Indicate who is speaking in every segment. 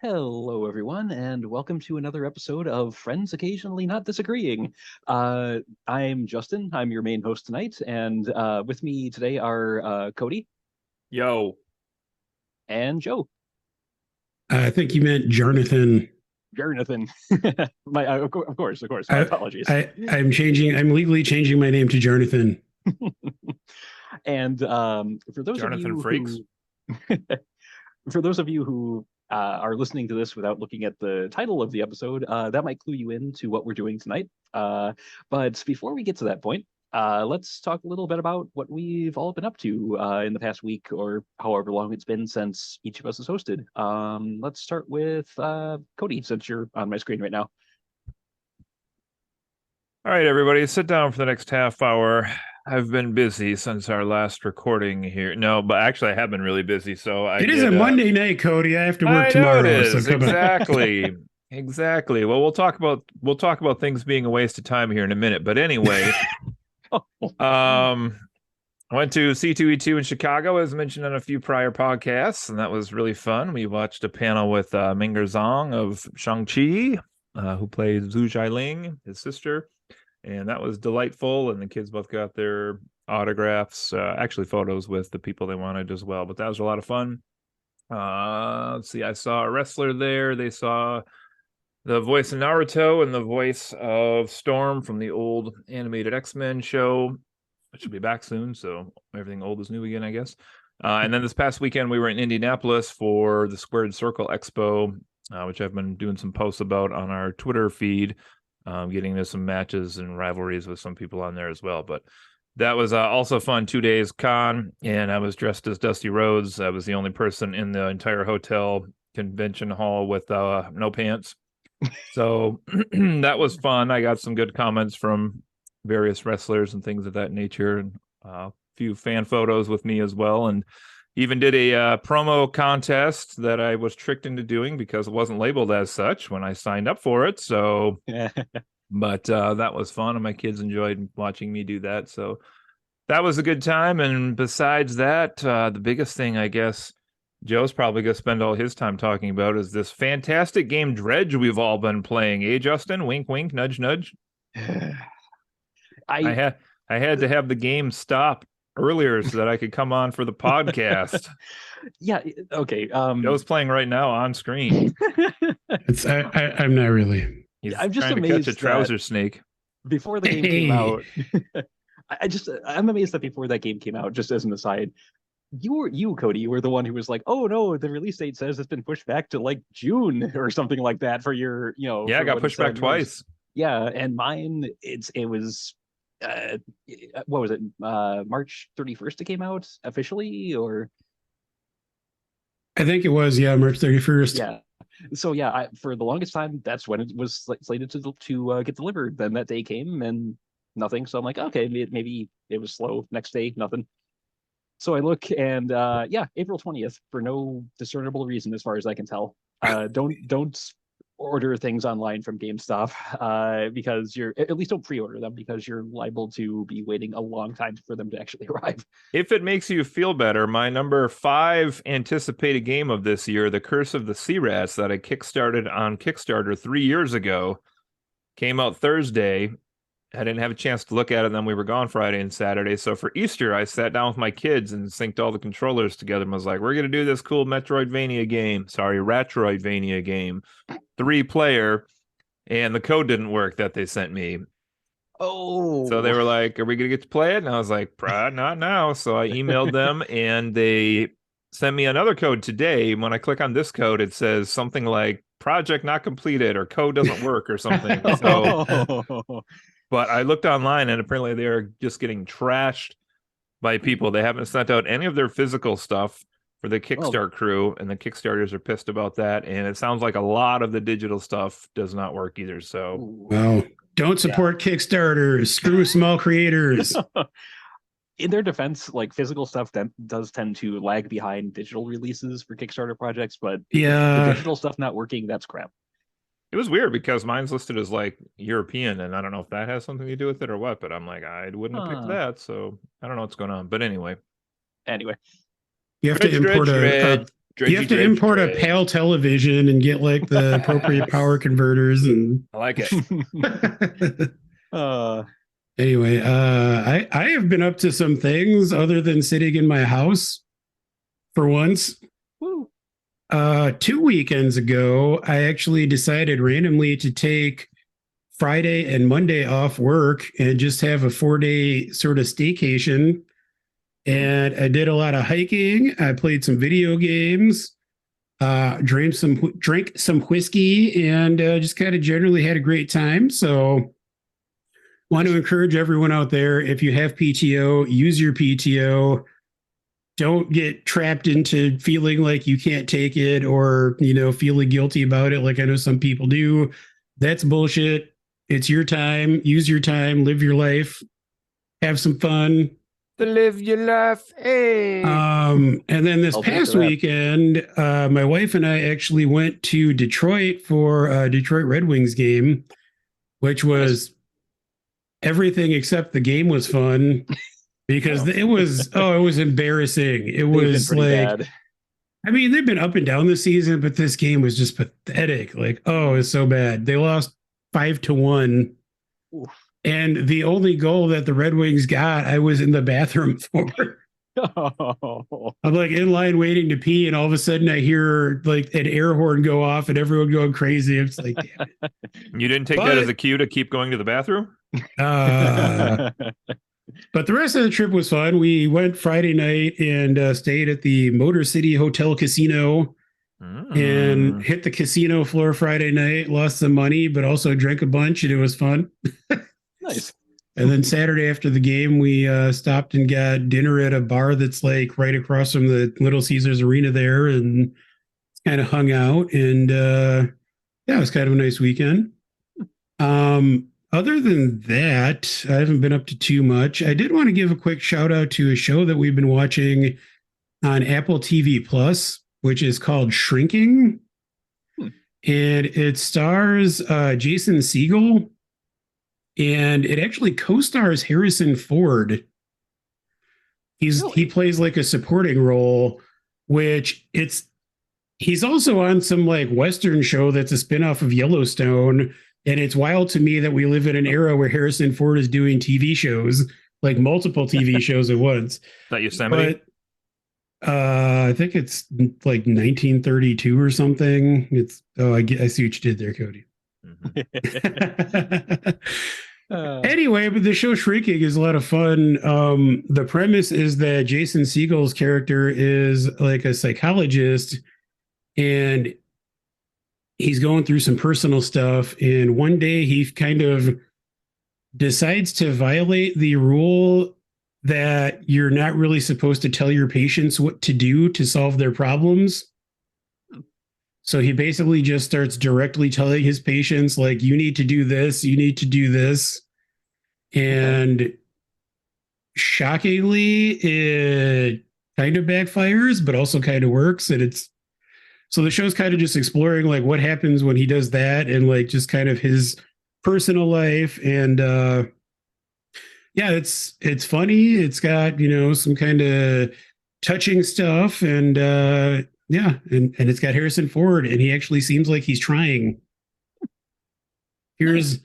Speaker 1: Hello, everyone, and welcome to another episode of Friends Occasionally Not Disagreeing. I'm Justin. I'm your main host tonight, and with me today are Cody
Speaker 2: Yo,
Speaker 1: and Joe.
Speaker 3: I think you meant Jarnathan.
Speaker 1: Jarnathan. Of course. My
Speaker 3: I,
Speaker 1: apologies.
Speaker 3: I'm legally changing my name to Jarnathan.
Speaker 1: And for those of
Speaker 2: Jarnathan
Speaker 1: you
Speaker 2: Frakes.
Speaker 1: for those of you who are listening to this without looking at the title of the episode, that might clue you in to what we're doing tonight. But before we get to that point, let's talk a little bit about what we've all been up to in the past week or however long it's been since each of us has hosted. Let's start with Cody, since you're on my screen right now.
Speaker 2: All right, everybody, sit down for the next half hour. I've been busy since our last recording here. No, but actually, I have been really busy. So
Speaker 3: It is a Monday night, Cody. I have to work
Speaker 2: I
Speaker 3: tomorrow.
Speaker 2: know it is.
Speaker 3: So
Speaker 2: Exactly. Exactly. Well, we'll talk about things being a waste of time here in a minute. But anyway, I went to C2E2 in Chicago, as mentioned on a few prior podcasts, and that was really fun. We watched a panel with Ming'er Zhang of Shang-Chi, who plays Zhu Jialing, his sister. And that was delightful. And the kids both got their autographs, actually photos with the people they wanted as well. But that was a lot of fun. Let's see, I saw a wrestler there. They saw the voice of Naruto and the voice of Storm from the old animated X-Men show, which will be back soon. So everything old is new again, I guess. And then this past weekend, we were in Indianapolis for the Squared Circle Expo, which I've been doing some posts about on our Twitter feed. Getting into some matches and rivalries with some people on there as well. But that was also fun. 2 days con, and I was dressed as Dusty Rhodes. I was the only person in the entire hotel convention hall with no pants. So that was fun. I got some good comments from various wrestlers and things of that nature, and a few fan photos with me as well. And even did a promo contest that I was tricked into doing because it wasn't labeled as such when I signed up for it. So, but that was fun, and my kids enjoyed watching me do that. So that was a good time. And besides that, the biggest thing, I guess, Joe's probably going to spend all his time talking about is this fantastic game Dredge we've all been playing. Eh, Justin? Wink, wink, nudge, nudge. I had to have the game stop earlier so that I could come on for the podcast.
Speaker 1: Yeah, okay.
Speaker 2: Joe's playing right now on screen.
Speaker 3: I'm not really.
Speaker 2: He's
Speaker 1: I'm just
Speaker 2: trying to catch a trouser snake.
Speaker 1: Before the game came out, I'm amazed that before that game came out, just as an aside, you Cody, you were the one who was like, oh no, the release date says it's been pushed back to like June or something like that for your,
Speaker 2: Yeah, I got pushed back twice.
Speaker 1: Yeah, and mine, it was what was it, March 31st it came out officially, or
Speaker 3: I think it was, March 31st.
Speaker 1: Yeah, so yeah, for the longest time that's when it was slated to get delivered. Then that day came and nothing, so I'm like, okay, maybe it was slow. Next day, nothing. So I look, and April 20th, for no discernible reason as far as I can tell. Don't order things online from GameStop because you're, at least don't pre-order them, because you're liable to be waiting a long time for them to actually arrive.
Speaker 2: If it makes you feel better, my number 5 anticipated game of this year, The Curse of the Sea Rats, that I kickstarted on Kickstarter 3 years ago, came out Thursday. I didn't have a chance to look at it, then we were gone Friday and Saturday. So for Easter, I sat down with my kids and synced all the controllers together and was like, we're going to do this cool Ratroidvania game, 3-player, and the code didn't work that they sent me.
Speaker 1: Oh.
Speaker 2: So they were like, are we going to get to play it? And I was like, not now. So I emailed them, and they sent me another code today. When I click on this code, it says something like project not completed or code doesn't work or something. So... But I looked online, and apparently they're just getting trashed by people. They haven't sent out any of their physical stuff for the Kickstart crew, and the Kickstarters are pissed about that. And it sounds like a lot of the digital stuff does not work either. So,
Speaker 3: well, don't support Kickstarters. Screw small creators.
Speaker 1: In their defense, like, physical stuff that does tend to lag behind digital releases for Kickstarter projects, but the digital stuff not working, that's crap.
Speaker 2: It was weird because mine's listed as like European, and I don't know if that has something to do with it or what, but I'm like, I wouldn't have picked that, so I don't know what's going on. But anyway.
Speaker 3: You have to import You have to import a PAL television and get like the appropriate power converters, and
Speaker 2: I like it.
Speaker 3: Anyway, I have been up to some things other than sitting in my house for once.
Speaker 1: Woo.
Speaker 3: 2 weekends ago, I actually decided randomly to take Friday and Monday off work and just have a 4-day sort of staycation. And I did a lot of hiking. I played some video games, drank some whiskey, and just kind of generally had a great time. So, want to encourage everyone out there: if you have PTO, use your PTO. Don't get trapped into feeling like you can't take it, or feeling guilty about it, like I know some people do. That's bullshit. It's your time. Use your time. Live your life. Have some fun.
Speaker 2: To live your life. Hey.
Speaker 3: And then this past weekend, my wife and I actually went to Detroit for a Detroit Red Wings game, which was everything except the game was fun, because it was embarrassing. It was like bad. I mean, they've been up and down this season, but this game was just pathetic. Like, it's so bad. They lost 5-1. Oof. And the only goal that the Red Wings got, I was in the bathroom for. I'm like in line waiting to pee, and all of a sudden I hear like an air horn go off and everyone going crazy. It's like, damn it.
Speaker 2: You didn't take that as a cue to keep going to the bathroom?
Speaker 3: But the rest of the trip was fun. We went Friday night and stayed at the Motor City Hotel Casino and hit the casino floor Friday night, lost some money, but also drank a bunch, and it was fun.
Speaker 1: Nice.
Speaker 3: And then Saturday after the game, we stopped and got dinner at a bar that's like right across from the Little Caesars Arena there, and kind of hung out. And it was kind of a nice weekend. Other than that, I haven't been up to too much. I did want to give a quick shout out to a show that we've been watching on Apple TV Plus, which is called Shrinking. And it stars Jason Segel. And it actually co-stars Harrison Ford. He plays like a supporting role, which he's also on some like Western show that's a spinoff of Yellowstone. And it's wild to me that we live in an era where Harrison Ford is doing TV shows, like multiple TV shows at once.
Speaker 2: Is that Yosemite?
Speaker 3: But I think it's like 1932 or something. I see what you did there, Cody. Anyway, but the show Shrinking is a lot of fun. The premise is that Jason Segel's character is like a psychologist, and he's going through some personal stuff. And one day he kind of decides to violate the rule that you're not really supposed to tell your patients what to do to solve their problems. So he basically just starts directly telling his patients, like, you need to do this, you need to do this. And shockingly, it kind of backfires, but also kind of works. And so the show's kind of just exploring like what happens when he does that, and like just kind of his personal life. And it's funny. It's got, some kind of touching stuff, and and it's got Harrison Ford, and he actually seems like he's trying. Here's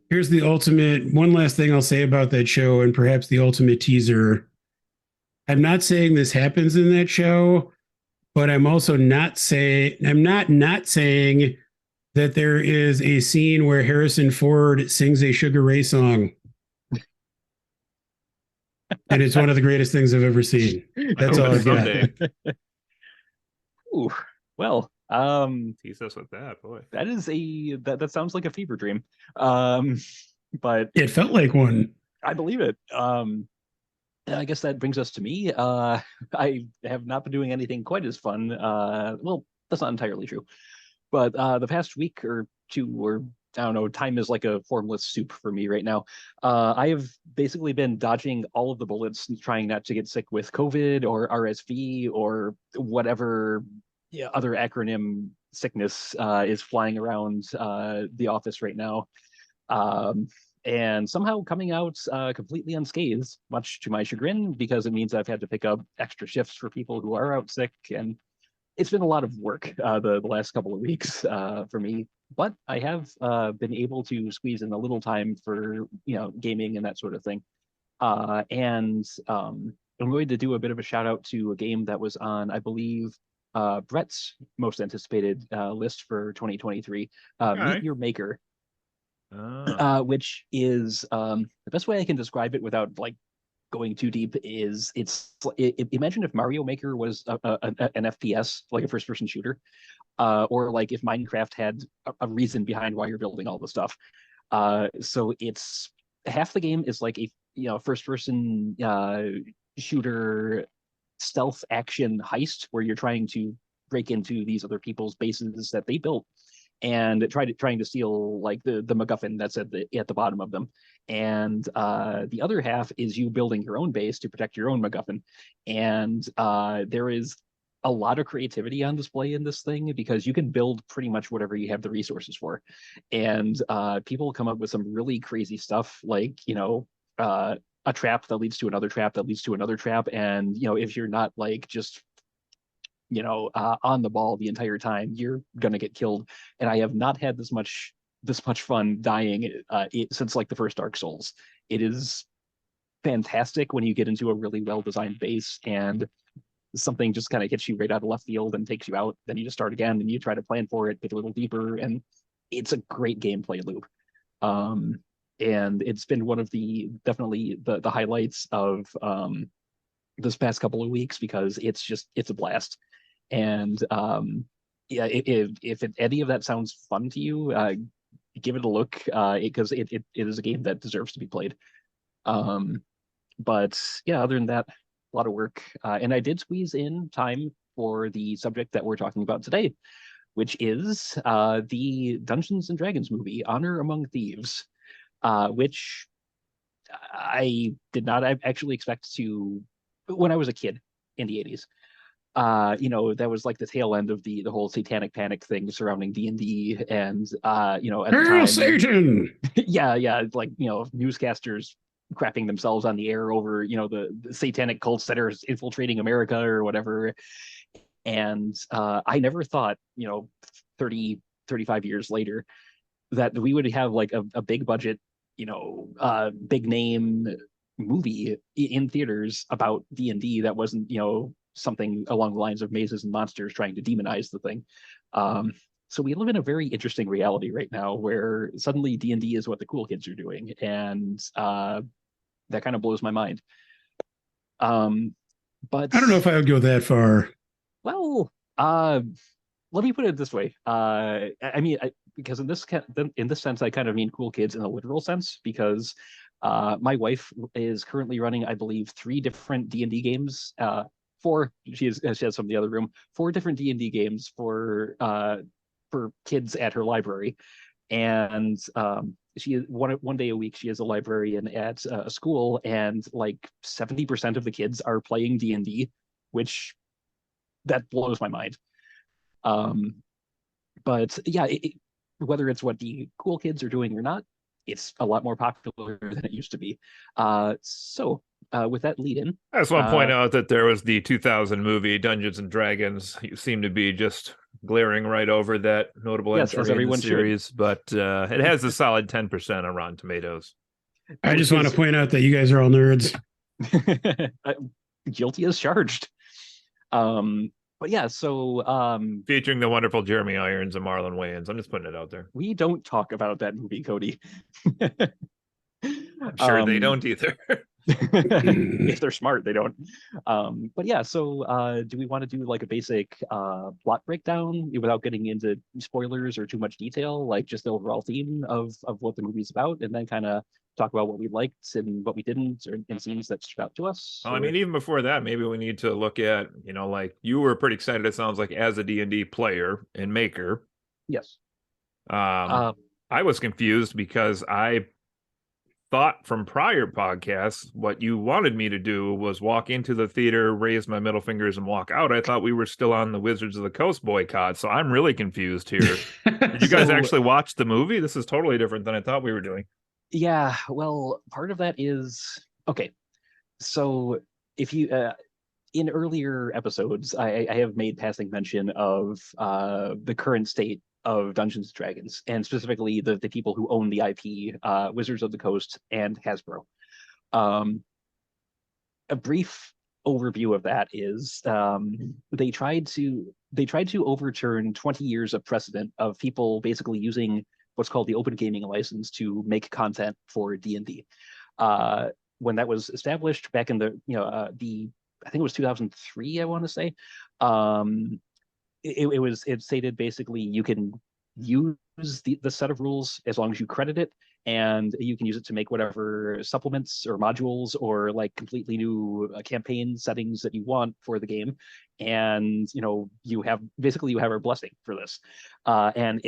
Speaker 3: the ultimate, one last thing I'll say about that show, and perhaps the ultimate teaser. I'm not saying this happens in that show, but I'm also not saying that there is a scene where Harrison Ford sings a Sugar Ray song. And it's one of the greatest things I've ever seen. That's all I've got.
Speaker 1: Ooh, well,
Speaker 2: tease us with that, boy.
Speaker 1: That is that sounds like a fever dream. But
Speaker 3: it felt like one.
Speaker 1: I believe it. I guess that brings us to me. I have not been doing anything quite as fun. Well, that's not entirely true. But the past week or two, or I don't know, time is like a formless soup for me right now. I have basically been dodging all of the bullets, trying not to get sick with COVID or RSV or whatever other acronym sickness is flying around the office right now. And somehow coming out completely unscathed, much to my chagrin, because it means I've had to pick up extra shifts for people who are out sick. And it's been a lot of work the last couple of weeks for me, but I have been able to squeeze in a little time for gaming and that sort of thing. And I'm going to do a bit of a shout out to a game that was on, I believe, Brett's most anticipated list for 2023, Meet
Speaker 2: right.
Speaker 1: Your Maker,
Speaker 2: Oh.
Speaker 1: which is the best way I can describe it without like going too deep is imagine if Mario Maker was an FPS, like a first person shooter, or like if Minecraft had a reason behind why you're building all the stuff. So it's half the game is like a first person shooter stealth action heist where you're trying to break into these other people's bases that they built and trying to steal like the MacGuffin that's at the bottom of them. And the other half is you building your own base to protect your own MacGuffin. And there is a lot of creativity on display in this thing because you can build pretty much whatever you have the resources for. And people come up with some really crazy stuff like, a trap that leads to another trap that leads to another trap. And, if you're not like just on the ball the entire time, you're gonna get killed. And I have not had this much fun dying since like the first Dark Souls. It is fantastic when you get into a really well designed base and something just kind of hits you right out of left field and takes you out. Then you just start again and you try to plan for it, get a little deeper, and it's a great gameplay loop. And it's been one of definitely the highlights of this past couple of weeks because it's a blast. And yeah, if any of that sounds fun to you, give it a look because it is a game that deserves to be played. But yeah, other than that, a lot of work. And I did squeeze in time for the subject that we're talking about today, which is the Dungeons and Dragons movie, Honor Among Thieves, which I did not actually expect to when I was a kid in the 80s. That was like the tail end of the whole satanic panic thing surrounding D&D and at the time
Speaker 3: Satan!
Speaker 1: yeah, like newscasters crapping themselves on the air over the satanic cults that are infiltrating America or whatever. And I never thought 35 years later that we would have like a big budget big name movie in theaters about D&D that wasn't something along the lines of mazes and monsters trying to demonize the thing. So we live in a very interesting reality right now where suddenly D&D is what the cool kids are doing, and that kind of blows my mind. But
Speaker 3: I don't know if I would go that far.
Speaker 1: well, let me put it this way. I mean, because in this sense, I kind of mean cool kids in a literal sense because my wife is currently running, I believe, 3 different D&D games. 4. She has some in the other room. 4 different D&D games for kids at her library, and she is one day a week. She is a librarian at a school, and like 70% of the kids are playing D&D, which that blows my mind. But yeah, whether it's what the cool kids are doing or not, it's a lot more popular than it used to be. So with that lead in,
Speaker 2: I just want to point out that there was the 2000 movie Dungeons and Dragons. You seem to be just glaring right over that notable
Speaker 1: yes, as
Speaker 2: entry in the
Speaker 1: everyone
Speaker 2: series, but it has a solid 10% on Rotten Tomatoes.
Speaker 3: I just want to point out that you guys are all nerds.
Speaker 1: Guilty as charged. But yeah, so
Speaker 2: featuring the wonderful Jeremy Irons and Marlon Wayans. I'm just putting it out there.
Speaker 1: We don't talk about that movie, Cody.
Speaker 2: I'm sure they don't either.
Speaker 1: If they're smart, they don't. But yeah, so do we want to do like a basic plot breakdown without getting into spoilers or too much detail, like just the overall theme of what the movie's about, and then kind of talk about what we liked and what we didn't, or in scenes that stood out to us?
Speaker 2: Well, I mean, even before that, maybe we need to look at, like you were pretty excited, it sounds like, as a D&D player and maker.
Speaker 1: Yes.
Speaker 2: I was confused because I thought from prior podcasts what you wanted me to do was walk into the theater, raise my middle fingers, and walk out. I thought we were still on the Wizards of the Coast boycott, so I'm really confused here. Did you guys actually watch the movie? This is totally different than I thought we were doing.
Speaker 1: Yeah, well, part of that is okay. So if you in earlier episodes, I have made passing mention of the current state of Dungeons and Dragons, and specifically the people who own the IP, Wizards of the Coast and Hasbro. A brief overview of that is they tried to overturn 20 years of precedent of people basically using what's called the open gaming license to make content for D&D. When that was established back in the I think it was 2003, I want to say. It stated basically you can use the set of rules as long as you credit it, and you can use it to make whatever supplements or modules or like completely new campaign settings that you want for the game. And you have our blessing for this. And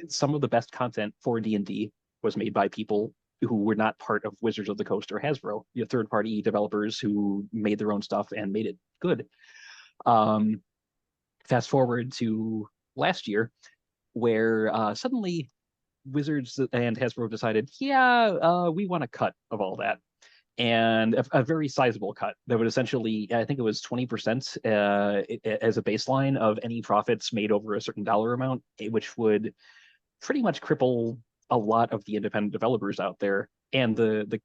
Speaker 1: some of the best content for D&D was made by people who were not part of Wizards of the Coast or Hasbro, third-party developers who made their own stuff and made it good. Fast forward to last year, where suddenly Wizards and Hasbro decided, we want a cut of all that. And a very sizable cut that would essentially, I think it was 20% as a baseline of any profits made over a certain dollar amount, which would pretty much cripple a lot of the independent developers out there. And the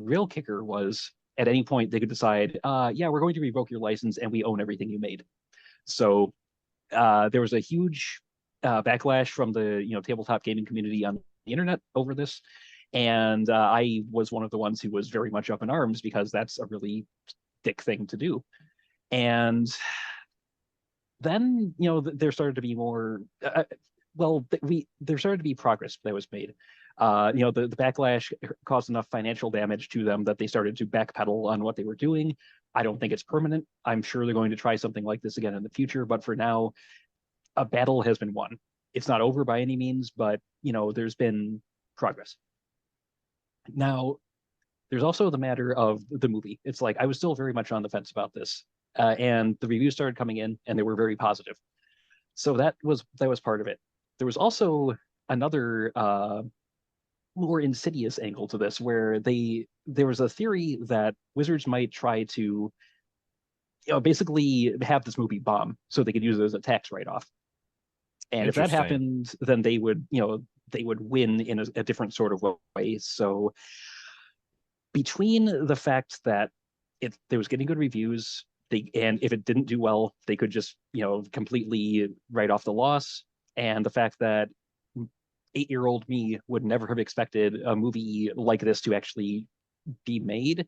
Speaker 1: real kicker was at any point they could decide, we're going to revoke your license and we own everything you made. So there was a huge backlash from the tabletop gaming community on the internet over this. And I was one of the ones who was very much up in arms because that's a really dick thing to do. And then, there started to be more there started to be progress that was made. The backlash caused enough financial damage to them that they started to backpedal on what they were doing. I don't think it's permanent. I'm sure they're going to try something like this again in the future, but for now, a battle has been won. It's not over by any means, but there's been progress. Now, there's also the matter of the movie. It's like I was still very much on the fence about this, and the reviews started coming in, and they were very positive. So that was part of it. There was also another more insidious angle to this, where there was a theory that Wizards might try to basically have this movie bomb so they could use it as a tax write-off. And if that happened, then they would win in a different sort of way. So between the fact that they was getting good reviews, and if it didn't do well, they could just completely write off the loss, and the fact that 8-year-old me would never have expected a movie like this to actually be made,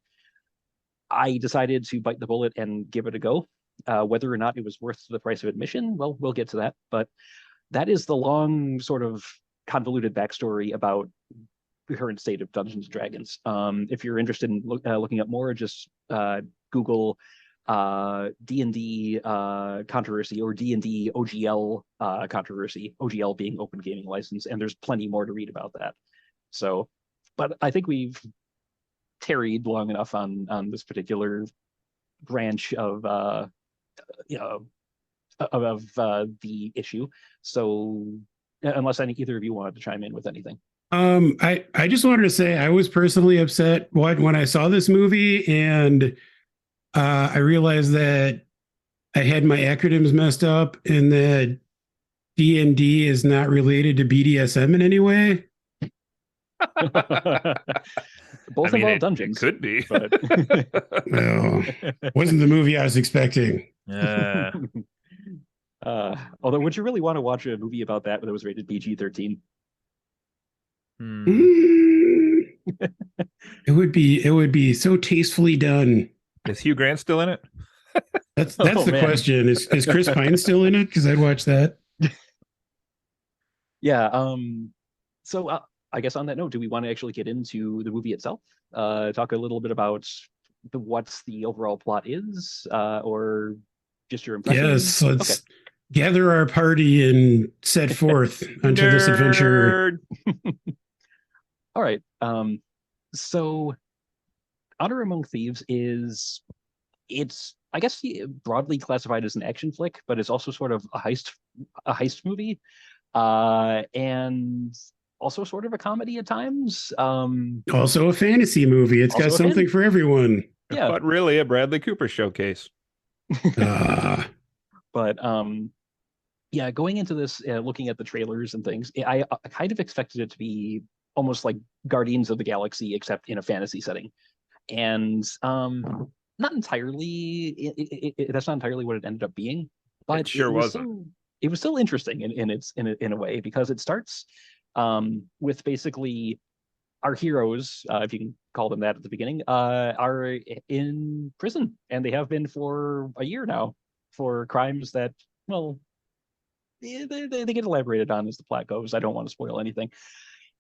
Speaker 1: I decided to bite the bullet and give it a go. Whether or not it was worth the price of admission, well, we'll get to that. But that is the long, sort of convoluted backstory about the current state of Dungeons and Dragons. If you're interested in looking up more, just Google D&D controversy or D&D OGL controversy, OGL being open gaming license, and there's plenty more to read about that. So, but I think we've tarried long enough on this particular branch of the issue. So unless either of you wanted to chime in with anything.
Speaker 3: I just wanted to say I was personally upset when I saw this movie, and I realized that I had my acronyms messed up and that D&D is not related to BDSM in any way.
Speaker 1: Both involve dungeons.
Speaker 2: It could be.
Speaker 3: But no, wasn't the movie I was expecting.
Speaker 1: Although, would you really want to watch a movie about that was rated PG-13?
Speaker 3: It would be so tastefully done.
Speaker 2: Is Hugh Grant still in it?
Speaker 3: That's the question. Is Chris Pine still in it? Because I'd watch that.
Speaker 1: Yeah. So I guess on that note, do we want to actually get into the movie itself? Talk a little bit about what the overall plot is, or just your impressions?
Speaker 3: Yes, let's gather our party and set forth onto this adventure.
Speaker 1: All right. So Honor Among Thieves it's I guess broadly classified as an action flick, but it's also sort of a heist movie, and also sort of a comedy at times.
Speaker 3: Also a fantasy movie. It's got something for everyone.
Speaker 1: Yeah,
Speaker 2: but really a Bradley Cooper showcase.
Speaker 3: Uh,
Speaker 1: But yeah, going into this, looking at the trailers and things, I kind of expected it to be almost like Guardians of the Galaxy, except in a fantasy setting. And not entirely, that's not entirely what it ended up being,
Speaker 2: It
Speaker 1: but
Speaker 2: sure
Speaker 1: it was
Speaker 2: wasn't.
Speaker 1: still it was still interesting in a way, because it starts with basically our heroes, if you can call them that at the beginning, are in prison, and they have been for a year now for crimes that, well, they get elaborated on as the plot goes. I don't want to spoil anything.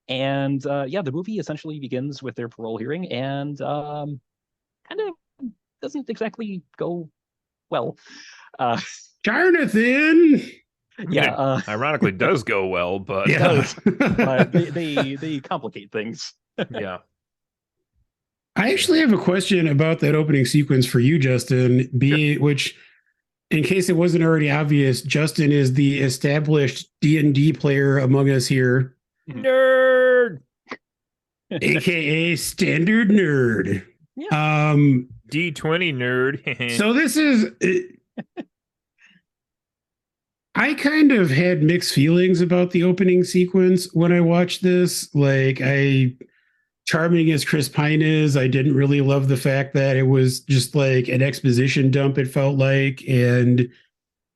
Speaker 1: And yeah, the movie essentially begins with their parole hearing, and kind of doesn't exactly go well. Uh,
Speaker 3: Jarnathan.
Speaker 2: I mean,
Speaker 1: yeah,
Speaker 2: it ironically does go well, but
Speaker 1: it does, but
Speaker 3: Yeah.
Speaker 1: they complicate things.
Speaker 2: yeah.
Speaker 3: I actually have a question about that opening sequence for you, Justin.
Speaker 2: Sure.
Speaker 3: Which, in case it wasn't already obvious, Justin is the established D&D player among us here,
Speaker 2: Nerd.
Speaker 3: aka standard nerd.
Speaker 1: Yeah.
Speaker 2: D20 nerd.
Speaker 3: So this is I kind of had mixed feelings about the opening sequence when I watched this. Like, charming as Chris Pine is, I didn't really love the fact that it was just like an exposition dump, it felt like. And,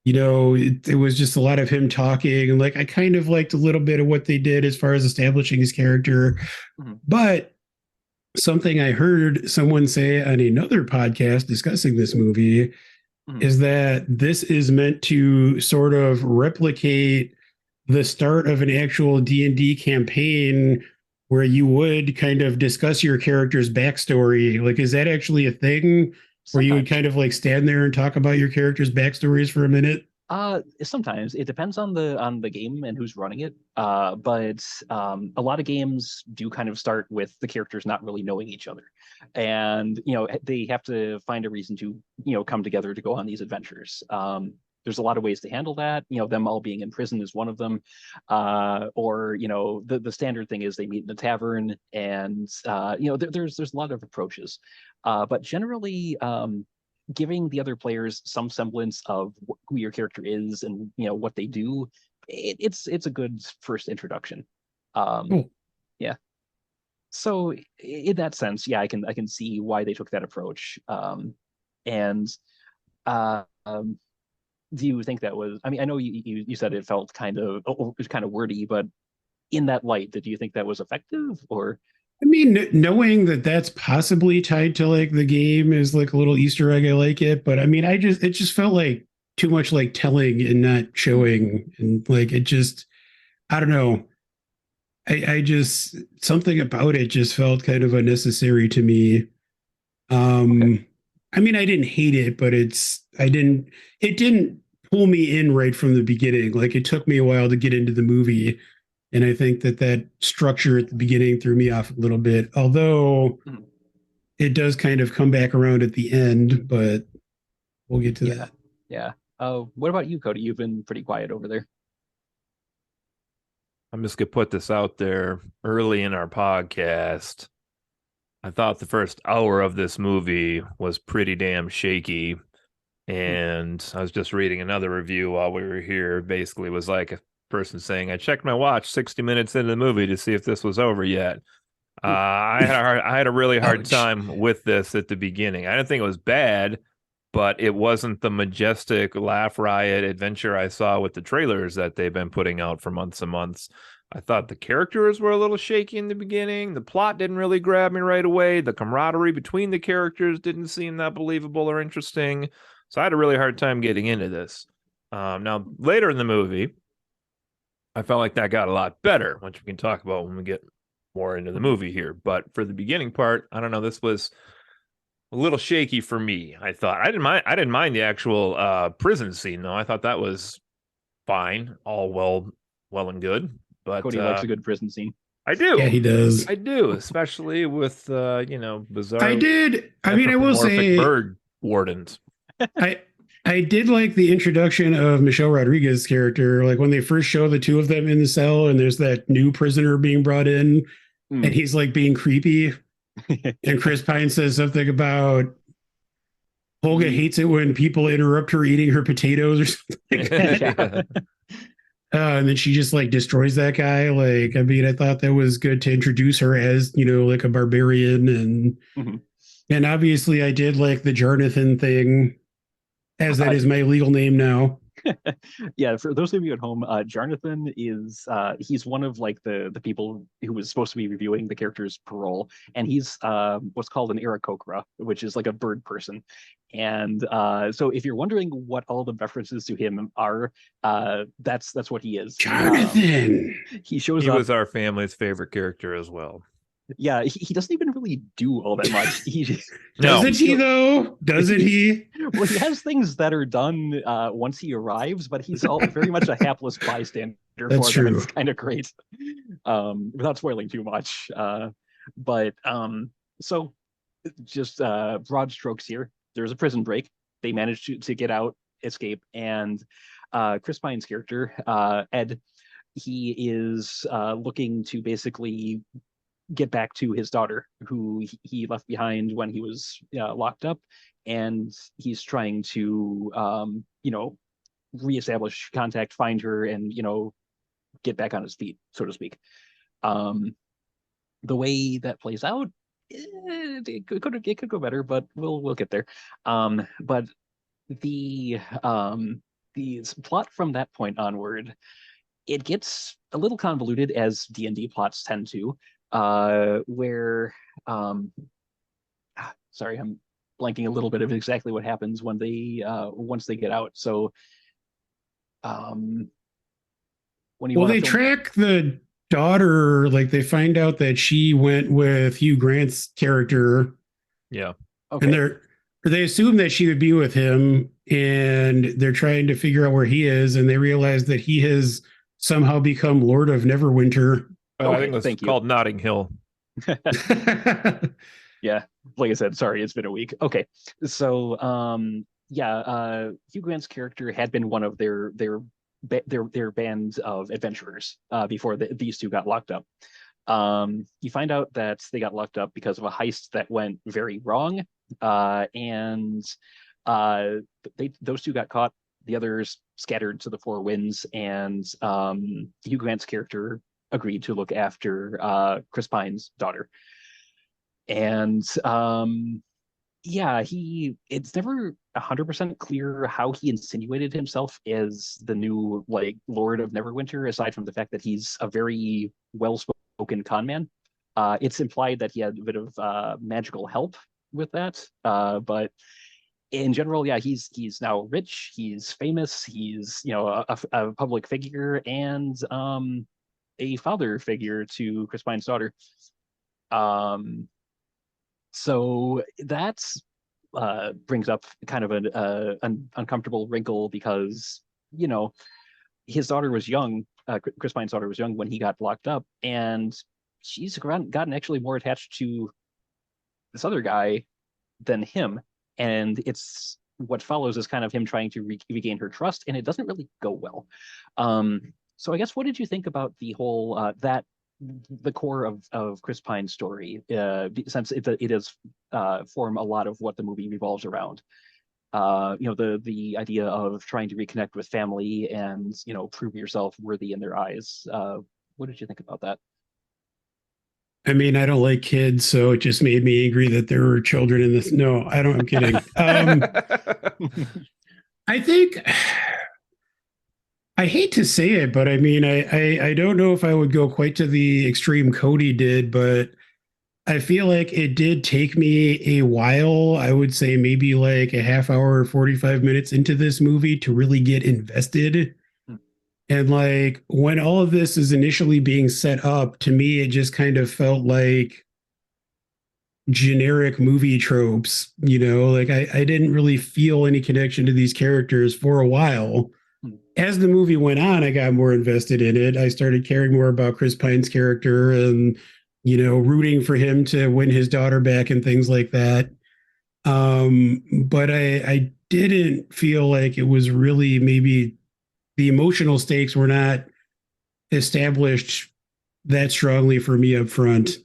Speaker 3: it was just a lot of him talking. And like, I kind of liked a little bit of what they did as far as establishing his character.
Speaker 1: Mm-hmm.
Speaker 3: But something I heard someone say on another podcast discussing this movie is that this is meant to sort of replicate the start of an actual D&D campaign, where you would kind of discuss your character's backstory. Like, is that actually a thing where you would kind of like stand there and talk about your character's backstories for a minute?
Speaker 1: Sometimes it depends on the game and who's running it. But a lot of games do kind of start with the characters not really knowing each other, and they have to find a reason to come together to go on these adventures. There's a lot of ways to handle that. Them all being in prison is one of them. Or the standard thing is they meet in a tavern, and there's a lot of approaches. But generally, giving the other players some semblance of who your character is and what they do, it's a good first introduction.
Speaker 3: Cool.
Speaker 1: Yeah. So in that sense, yeah, I can see why they took that approach. And do you think that was? I mean, I know you said it felt kind of wordy, but in that light, did you think that was effective, or?
Speaker 3: I mean, knowing that that's possibly tied to like the game is like a little Easter egg. I like it, but I mean, it just felt like too much like telling and not showing, and like I don't know. I just something about it just felt kind of unnecessary to me.
Speaker 1: Okay.
Speaker 3: I mean, I didn't hate it, but it didn't pull me in right from the beginning. Like, it took me a while to get into the movie. And I think that structure at the beginning threw me off a little bit, although it does kind of come back around at the end, but we'll get to that.
Speaker 1: Yeah. What about you, Cody? You've been pretty quiet over there.
Speaker 2: I'm just going to put this out there early in our podcast. I thought the first hour of this movie was pretty damn shaky. And I was just reading another review while we were here. Basically, was like a person saying, I checked my watch 60 minutes into the movie to see if this was over yet. I had a really hard time with this at the beginning. I didn't think it was bad, but it wasn't the majestic laugh riot adventure I saw with the trailers that they've been putting out for months and months. I thought the characters were a little shaky in the beginning. The plot didn't really grab me right away. The camaraderie between the characters didn't seem that believable or interesting. So I had a really hard time getting into this. Now, later in the movie, I felt like that got a lot better, which we can talk about when we get more into the movie here. But for the beginning part, I don't know, this was a little shaky for me. I thought I didn't mind the actual prison scene though. I thought that was fine, all well and good. But
Speaker 1: Cody likes a good prison scene.
Speaker 2: I do.
Speaker 3: Yeah, he does.
Speaker 2: I do, especially with bizarre.
Speaker 3: I did. I mean, I will say
Speaker 2: bird wardens.
Speaker 3: I did like the introduction of Michelle Rodriguez's character. Like, when they first show the two of them in the cell and there's that new prisoner being brought in and he's like being creepy. And Chris Pine says something about, Olga hates it when people interrupt her eating her potatoes or something like that.
Speaker 2: Yeah.
Speaker 3: And then she just like destroys that guy. Like, I mean, I thought that was good to introduce her as, like a barbarian. And obviously I did like the Jarnathan thing, as that is my legal name now.
Speaker 1: Yeah, for those of you at home, Jarnathan is he's one of like the people who was supposed to be reviewing the character's parole, and he's what's called an Aarakocra, which is like a bird person. And so if you're wondering what all the references to him are, that's what he is.
Speaker 3: Jarnathan.
Speaker 1: He shows
Speaker 2: He
Speaker 1: up.
Speaker 2: was our family's favorite character as well.
Speaker 1: Yeah, he doesn't even really do all that much.
Speaker 3: Doesn't he though? Doesn't he?
Speaker 1: Well, he has things that are done once he arrives, but he's all very much a hapless bystander.
Speaker 3: That's
Speaker 1: for them.
Speaker 3: true.
Speaker 1: It's kind of great, without spoiling too much. But so just broad strokes here. There's a prison break. They manage to get out, escape, and Chris Pine's character, Ed, he is looking to basically get back to his daughter, who he left behind when he was locked up, and he's trying to reestablish contact, find her, and get back on his feet, so to speak. The way that plays out, it could go better, but we'll get there. But the plot from that point onward, it gets a little convoluted, as D&D plots tend to, where sorry, I'm blanking a little bit of exactly what happens when they once they get out. So when you
Speaker 3: they track the daughter, like they find out that she went with Hugh Grant's character.
Speaker 2: Yeah.
Speaker 3: Okay. And they assume that she would be with him, and they're trying to figure out where he is, and they realize that he has somehow become Lord of Neverwinter.
Speaker 2: Oh, I think it's called Notting Hill.
Speaker 1: Yeah, like I said, sorry, it's been a week. Okay, so Hugh Grant's character had been one of their band of adventurers before these two got locked up. You find out that they got locked up because of a heist that went very wrong, and those two got caught. The others scattered to the four winds, and Hugh Grant's character agreed to look after Chris Pine's daughter. And it's never 100% clear how he insinuated himself as the new Lord of Neverwinter, aside from the fact that he's a very well-spoken con man. It's implied that he had a bit of magical help with that, but in general, he's now rich, he's famous, he's a public figure, and a father figure to Chris Pine's daughter. So that brings up kind of an uncomfortable wrinkle, because his daughter was young. Chris Pine's daughter was young when he got locked up, and she's gotten actually more attached to this other guy than him. And it's what follows is kind of him trying to regain her trust, and it doesn't really go well. So I guess, what did you think about the whole the core of Chris Pine's story, since it does form a lot of what the movie revolves around? The idea of trying to reconnect with family and prove yourself worthy in their eyes. What did you think about that?
Speaker 3: I mean, I don't like kids, so it just made me angry that there were children in this. No, I don't. I'm kidding. I think, I hate to say it, but I mean, I don't know if I would go quite to the extreme Cody did, but I feel like it did take me a while. I would say maybe like a half hour or 45 minutes into this movie to really get invested. And like, when all of this is initially being set up, to me, it just kind of felt like generic movie tropes, like I didn't really feel any connection to these characters for a while. As the movie went on, I got more invested in it. I started caring more about Chris Pine's character and, rooting for him to win his daughter back and things like that. But I didn't feel like it was really, maybe the emotional stakes were not established that strongly for me up front.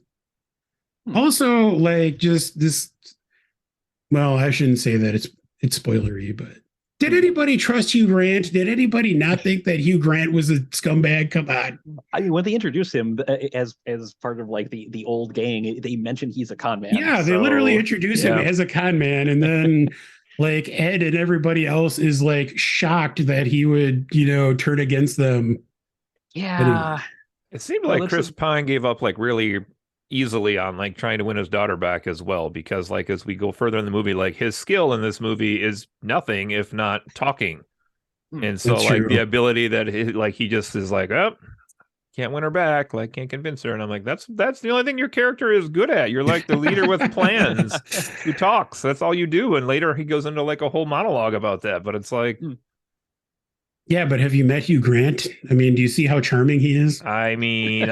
Speaker 3: Also, like, just this, well, I shouldn't say that. It's it's spoilery, but did anybody trust Hugh Grant? Did anybody not think that Hugh Grant was a scumbag? Come on.
Speaker 1: I mean, when they introduced him as part of like the old gang, they mentioned he's a con man.
Speaker 3: Yeah, they literally introduce him as a con man, and then like Ed and everybody else is like shocked that he would, turn against them.
Speaker 1: Yeah.
Speaker 3: Anyway.
Speaker 2: It seemed like Chris Pine gave up like really easily on like trying to win his daughter back as well, because like as we go further in the movie, like his skill in this movie is nothing if not talking. And so
Speaker 3: That's
Speaker 2: like
Speaker 3: true.
Speaker 2: the ability that he just is like, oh, can't win her back, like can't convince her. And I'm like, that's the only thing your character is good at. You're like the leader with plans who talks. That's all you do. And later he goes into like a whole monologue about that. But it's like,
Speaker 3: yeah, but have you met Hugh Grant? I mean, do you see how charming he is?
Speaker 2: I mean,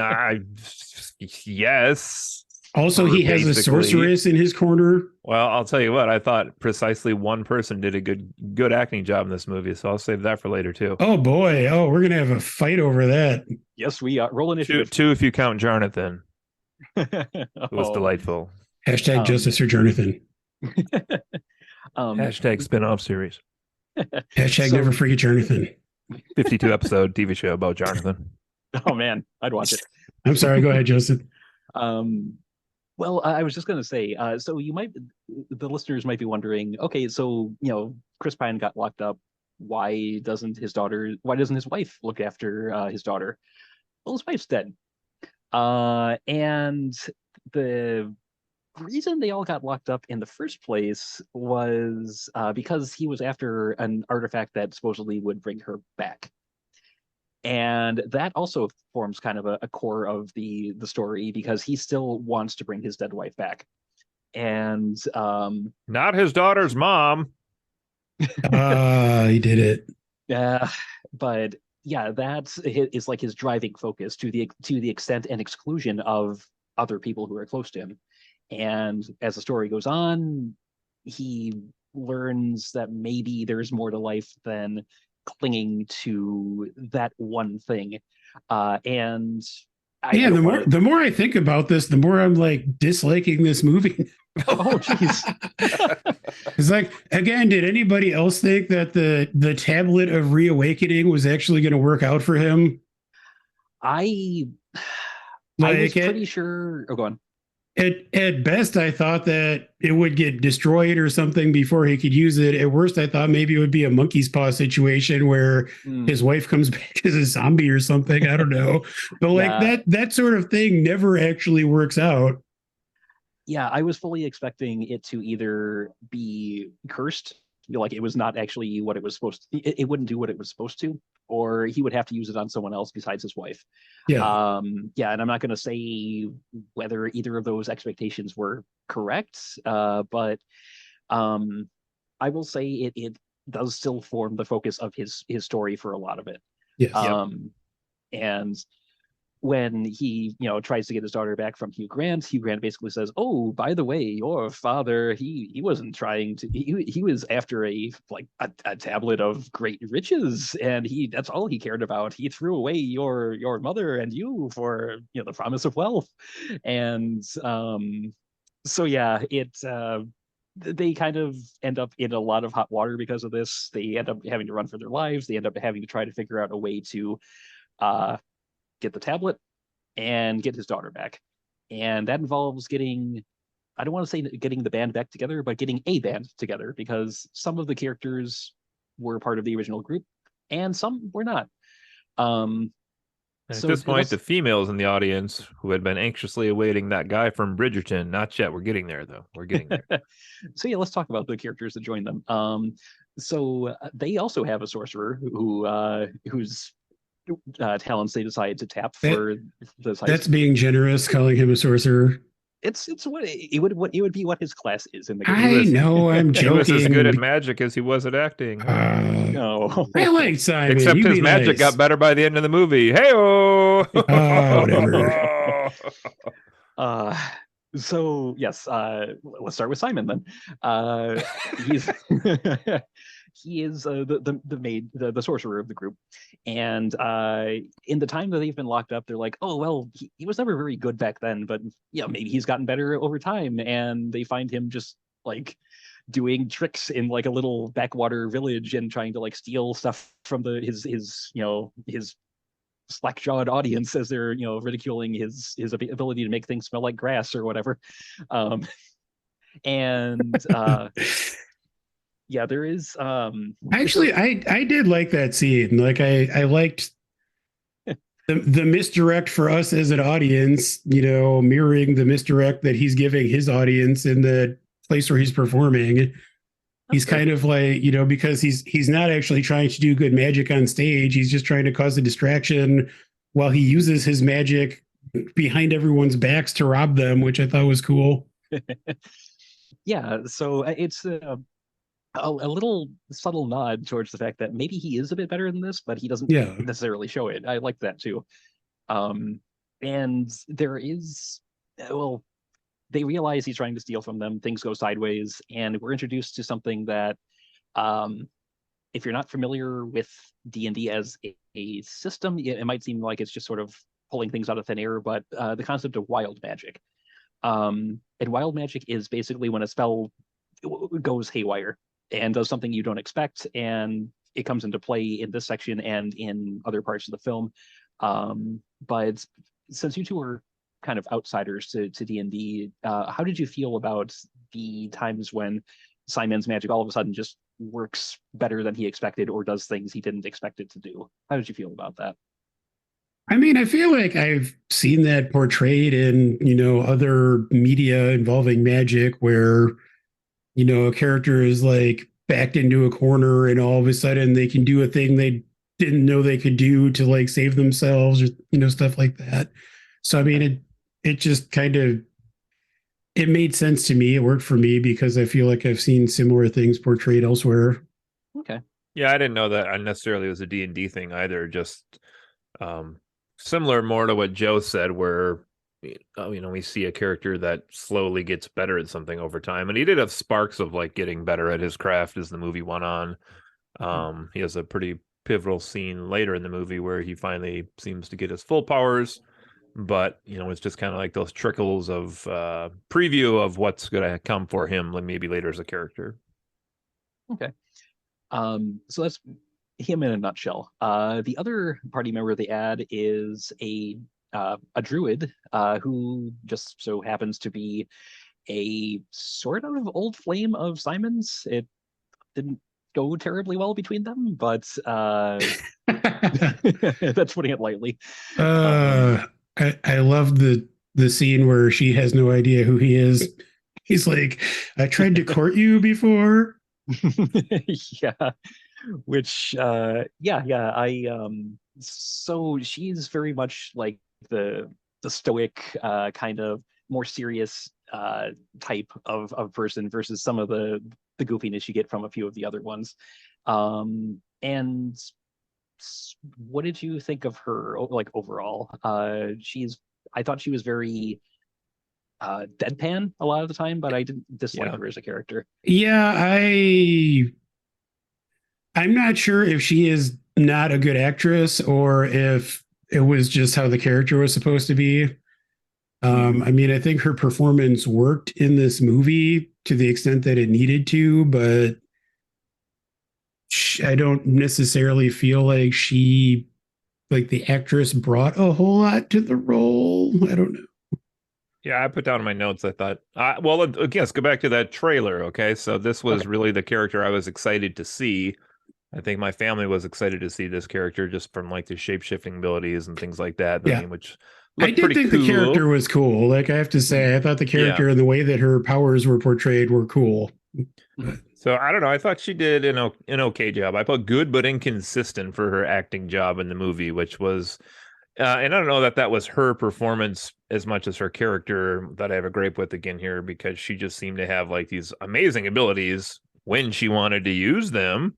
Speaker 2: yes.
Speaker 3: Also, he has a sorceress in his corner.
Speaker 2: Well, I'll tell you what, I thought precisely one person did a good acting job in this movie, so I'll save that for later too.
Speaker 3: Oh boy, we're gonna have a fight over that.
Speaker 1: Yes, we are. Roll initiative.
Speaker 2: Two if you count Jarnathan. It was delightful.
Speaker 3: Hashtag justice for Jarnathan.
Speaker 2: Hashtag spin-off series.
Speaker 3: Hashtag never forget Jarnathan.
Speaker 2: 52 episode TV show about Jarnathan.
Speaker 1: Oh man, I'd watch it.
Speaker 3: I'm sorry, go ahead, Justin.
Speaker 1: Well, I was just going to say, so the listeners might be wondering, okay, so, Chris Pine got locked up. Why doesn't his wife look after his daughter? Well, his wife's dead. And the reason they all got locked up in the first place was because he was after an artifact that supposedly would bring her back. And that also forms kind of a core of the story, because he still wants to bring his dead wife back. And
Speaker 2: not his daughter's mom.
Speaker 3: He did it.
Speaker 1: Yeah, but yeah, that is like his driving focus to the extent and exclusion of other people who are close to him. And as the story goes on, he learns that maybe there's more to life than clinging to that one thing. And
Speaker 3: the more I think about this, the more I'm like disliking this movie.
Speaker 1: Oh jeez.
Speaker 3: It's like, again, did anybody else think that the tablet of reawakening was actually going to work out for him?
Speaker 1: I was pretty sure. Oh, go on.
Speaker 3: At best, I thought that it would get destroyed or something before he could use it. At worst, I thought maybe it would be a monkey's paw situation where his wife comes back as a zombie or something. I don't know. But like that sort of thing never actually works out.
Speaker 1: Yeah, I was fully expecting it to either be cursed, like it was not actually what it was supposed to. It wouldn't do what it was supposed to, or he would have to use it on someone else besides his wife.
Speaker 3: Yeah.
Speaker 1: And I'm not going to say whether either of those expectations were correct, but I will say it does still form the focus of his story for a lot of it.
Speaker 3: Yes.
Speaker 1: And when he tries to get his daughter back from Hugh Grant basically says, oh, by the way, your father, he wasn't trying to, he was after a tablet of great riches, and that's all he cared about. He threw away your mother and you for the promise of wealth. And so yeah, they kind of end up in a lot of hot water because of this. They end up having to run for their lives. They end up having to try to figure out a way to get the tablet and get his daughter back. And that involves getting, I don't want to say getting the band back together, but getting a band together, because some of the characters were part of the original group and some were not.
Speaker 2: At this point, the females in the audience who had been anxiously awaiting that guy from Bridgerton, not yet. We're getting there, though. We're getting there.
Speaker 1: So yeah, let's talk about the characters that join them. So they also have a sorcerer who's talents they decide to tap for the size.
Speaker 3: That's being generous, calling him a sorcerer.
Speaker 1: It's what it would be what his class is in the game.
Speaker 3: I know, I'm joking.
Speaker 2: He was as good at magic as he was at acting.
Speaker 1: No,
Speaker 3: I like Simon.
Speaker 2: Except his magic got better by the end of the movie. Hey-oh!
Speaker 3: Whatever.
Speaker 1: So yes, let's start with Simon then. He's he is the sorcerer of the group, and in the time that they've been locked up, they're like, oh well, he was never very good back then, but maybe he's gotten better over time, and they find him just like doing tricks in like a little backwater village and trying to like steal stuff from his slack-jawed audience as they're ridiculing his ability to make things smell like grass or whatever. Um, and yeah, there is
Speaker 3: Actually, I did like that scene. Like I liked the misdirect for us as an audience, mirroring the misdirect that he's giving his audience in the place where he's performing. He's kind of like, because he's not actually trying to do good magic on stage. He's just trying to cause a distraction while he uses his magic behind everyone's backs to rob them, which I thought was cool.
Speaker 1: Yeah, so it's a little subtle nod towards the fact that maybe he is a bit better than this, but he doesn't necessarily show it. I like that too. And there is, well, they realize he's trying to steal from them. Things go sideways, and we're introduced to something that, if you're not familiar with D&D as a system, it might seem like it's just sort of pulling things out of thin air, but the concept of wild magic. And wild magic is basically when a spell goes haywire and does something you don't expect, and it comes into play in this section and in other parts of the film. But since you two are kind of outsiders to D&D, how did you feel about the times when Simon's magic all of a sudden just works better than he expected or does things he didn't expect it to do? How did you feel about that?
Speaker 3: I mean, I feel like I've seen that portrayed in, other media involving magic where, a character is like backed into a corner and all of a sudden they can do a thing they didn't know they could do to like save themselves or, stuff like that. So, I mean, it just kind of, it made sense to me. It worked for me because I feel like I've seen similar things portrayed elsewhere.
Speaker 1: Okay.
Speaker 2: Yeah, I didn't know that necessarily was a D&D thing either. Just similar more to what Joe said, where we see a character that slowly gets better at something over time, and he did have sparks of like getting better at his craft as the movie went on. He has a pretty pivotal scene later in the movie where he finally seems to get his full powers, but it's just kind of like those trickles of preview of what's going to come for him maybe later as a character.
Speaker 1: Okay. So that's him in a nutshell. The other party member they add is a druid who just so happens to be a sort of old flame of Simon's. It didn't go terribly well between them, but that's putting it lightly.
Speaker 3: I love the scene where she has no idea who he is. He's like, I tried to court you before.
Speaker 1: Yeah. Which so she's very much like the stoic kind of more serious type of person versus some of the goofiness you get from a few of the other ones. And what did you think of her like overall? I thought she was very deadpan a lot of the time, but I didn't dislike her as a character.
Speaker 3: Yeah, I'm not sure if she is not a good actress or if it was just how the character was supposed to be. I mean, I think her performance worked in this movie to the extent that it needed to, but I don't necessarily feel like the actress brought a whole lot to the role. I don't know.
Speaker 2: Yeah, I put down in my notes, I thought, well, again, let's go back to that trailer. Okay. So this was really the character I was excited to see. I think my family was excited to see this character just from like the shape-shifting abilities and things like that.
Speaker 3: Yeah.
Speaker 2: I mean, which
Speaker 3: I did think the character was cool. Like, I have to say, I thought the character and the way that her powers were portrayed were cool.
Speaker 2: So I don't know. I thought she did an okay job. I put good but inconsistent for her acting job in the movie, which was, and I don't know that was her performance as much as her character that I have a gripe with again here, because she just seemed to have like these amazing abilities when she wanted to use them,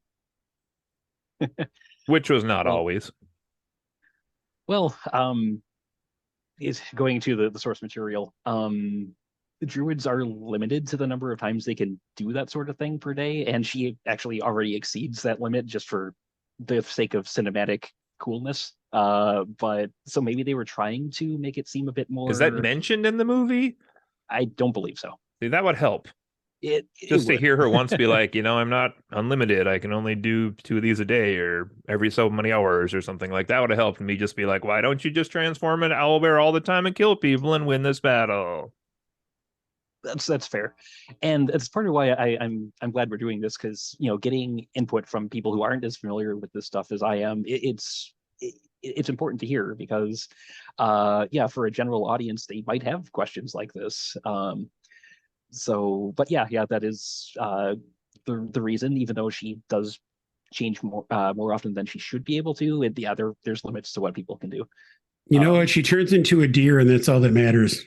Speaker 2: which was not always.
Speaker 1: Well, is going to the source material. The druids are limited to the number of times they can do that sort of thing per day, and she actually already exceeds that limit just for the sake of cinematic coolness. But so maybe they were trying to make it seem a bit more.
Speaker 2: Is that mentioned in the movie?
Speaker 1: I don't believe so.
Speaker 2: See, that would help.
Speaker 1: It
Speaker 2: Just to
Speaker 1: would.
Speaker 2: hear her once be like, I'm not unlimited. I can only do 2 of these a day or every so many hours or something like that would have helped me just be like, why don't you just transform into owlbear all the time and kill people and win this battle?
Speaker 1: That's fair, and it's part of why I'm glad we're doing this, because getting input from people who aren't as familiar with this stuff as I am, it's important to hear, because yeah, for a general audience they might have questions like this. So, but yeah, that is the reason. Even though she does change more often than she should be able to, yeah, there's limits to what people can do.
Speaker 3: You know what? She turns into a deer, and that's all that matters.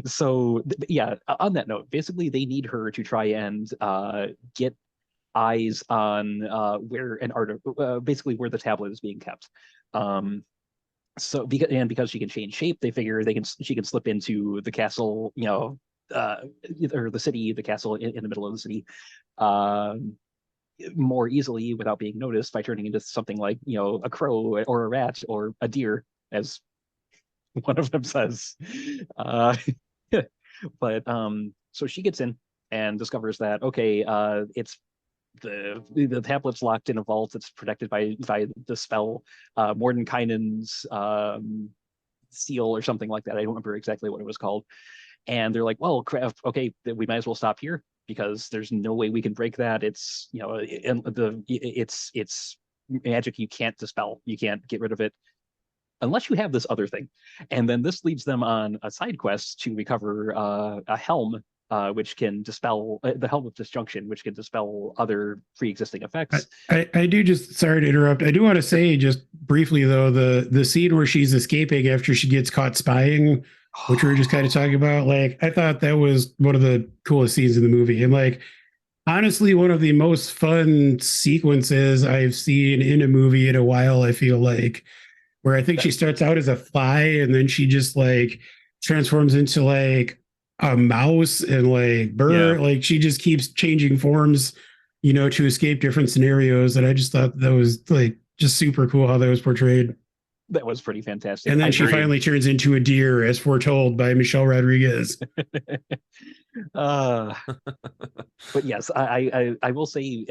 Speaker 1: So yeah, on that note, basically they need her to try and get eyes on where an art basically where the tablet is being kept. So because she can change shape, they figure she can slip into the castle, or the city, the castle in the middle of the city, more easily without being noticed by turning into something like a crow or a rat or a deer, as one of them says. Uh, but so she gets in and discovers that, okay, it's the tablet's locked in a vault. It's protected by the spell, Mordenkainen's seal or something like that. I don't remember exactly what it was called. And they're like, well, crap, okay, we might as well stop here, because there's no way we can break that. It's it's magic you can't dispel. You can't get rid of it unless you have this other thing. And then this leads them on a side quest to recover a helm, which can dispel the helm of disjunction, which can dispel other pre-existing effects.
Speaker 3: I do just, sorry to interrupt. I do want to say just briefly though, the scene where she's escaping after she gets caught spying, which we were just kind of talking about, like I thought that was one of the coolest scenes in the movie. And like honestly, one of the most fun sequences I've seen in a movie in a while, I feel like, where I think she starts out as a fly and then she just like transforms into like a mouse and like bird. Like she just keeps changing forms, to escape different scenarios. And I just thought that was like just super cool how that was portrayed.
Speaker 1: That was pretty fantastic.
Speaker 3: And then she finally turns into a deer, as foretold by Michelle Rodriguez.
Speaker 1: But yes, I will say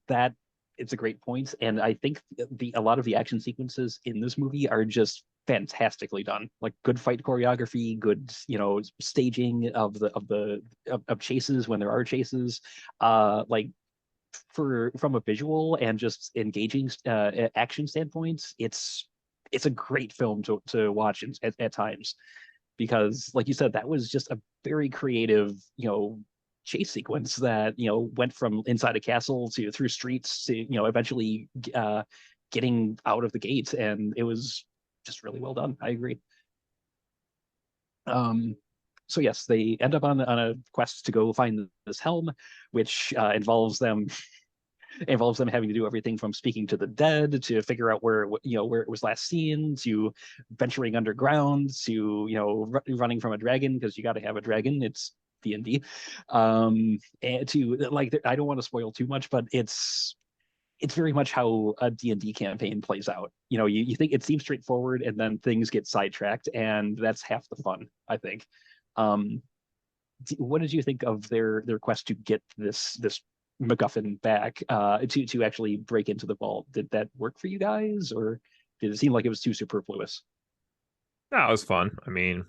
Speaker 1: that it's a great point, and I think a lot of the action sequences in this movie are just fantastically done. Like good fight choreography, good staging of chases when there are chases. Like from a visual and just engaging action standpoints, it's a great film to watch at times, because like you said, that was just a very creative chase sequence that went from inside a castle to through streets to eventually getting out of the gates, and it was just really well done. I agree. So yes, they end up on a quest to go find this helm, which involves them having to do everything from speaking to the dead to figure out where it was last seen, to venturing underground, to running from a dragon, because you got to have a dragon. It's D&D. And to like, I don't want to spoil too much, but it's very much how a D&D campaign plays out. You think it seems straightforward, and then things get sidetracked, and that's half the fun, I think. What did you think of their quest to get this MacGuffin back, to actually break into the vault? Did that work for you guys, or did it seem like it was too superfluous?
Speaker 2: That was fun. I mean,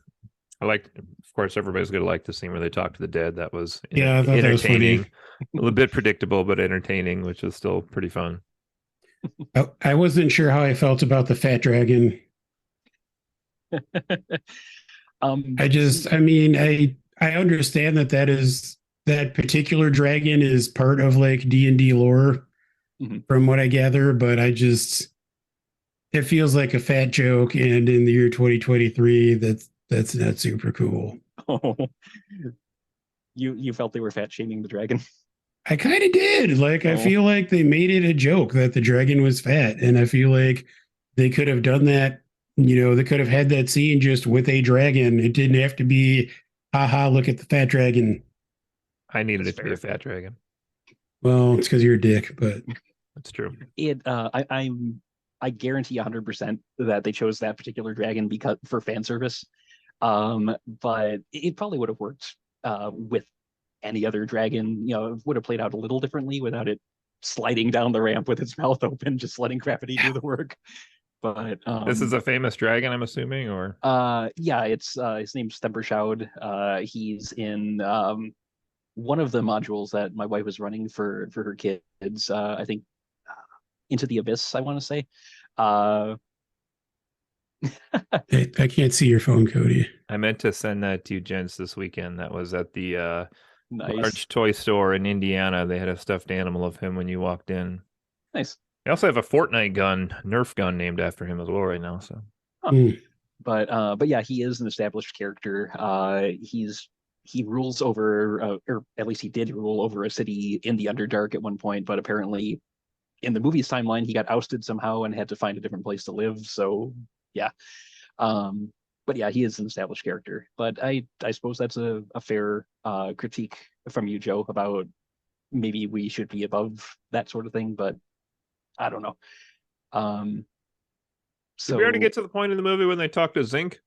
Speaker 2: I liked, of course, everybody's going to like the scene where they talk to the dead. That was
Speaker 3: I thought
Speaker 2: entertaining.
Speaker 3: That was
Speaker 2: a little bit predictable, but entertaining, which is still pretty fun.
Speaker 3: I wasn't sure how I felt about the fat dragon. I understand that particular dragon is part of like D&D lore, from what I gather, but it feels like a fat joke, and in the year 2023, that's not super cool.
Speaker 1: Oh, you felt they were fat shaming the dragon?
Speaker 3: I kind of did. Like, I feel like they made it a joke that the dragon was fat, and I feel like they could have done that. They could have had that scene just with a dragon. It didn't have to be, haha, look at the fat dragon.
Speaker 2: I needed it to be a fat dragon.
Speaker 3: Well, it's because you're a dick, but
Speaker 2: that's true.
Speaker 1: I guarantee 100% that they chose that particular dragon because for fan service. But it probably would have worked with any other dragon, it would have played out a little differently without it sliding down the ramp with its mouth open, just letting gravity do the work. But
Speaker 2: This is a famous dragon, I'm assuming, or
Speaker 1: yeah, it's his name's Stempershoud. He's in one of the modules that my wife was running for her kids. I think Into the Abyss, I want to say.
Speaker 3: I can't see your phone, Cody.
Speaker 2: I meant to send that to you gents this weekend. That was at the
Speaker 1: Nice.
Speaker 2: large toy store in Indiana. They had a stuffed animal of him when you walked in.
Speaker 1: Nice.
Speaker 2: They also have a Fortnite gun, Nerf gun, named after him as well right now. So,
Speaker 1: but yeah, he is an established character. He rules over, or at least he did rule over a city in the Underdark at one point. But apparently, in the movie's timeline, he got ousted somehow and had to find a different place to live. So yeah, but yeah, he is an established character. But I suppose that's a fair critique from you, Joe, about maybe we should be above that sort of thing. But I don't know.
Speaker 2: did we already get to the point in the movie when they talk to Zinc?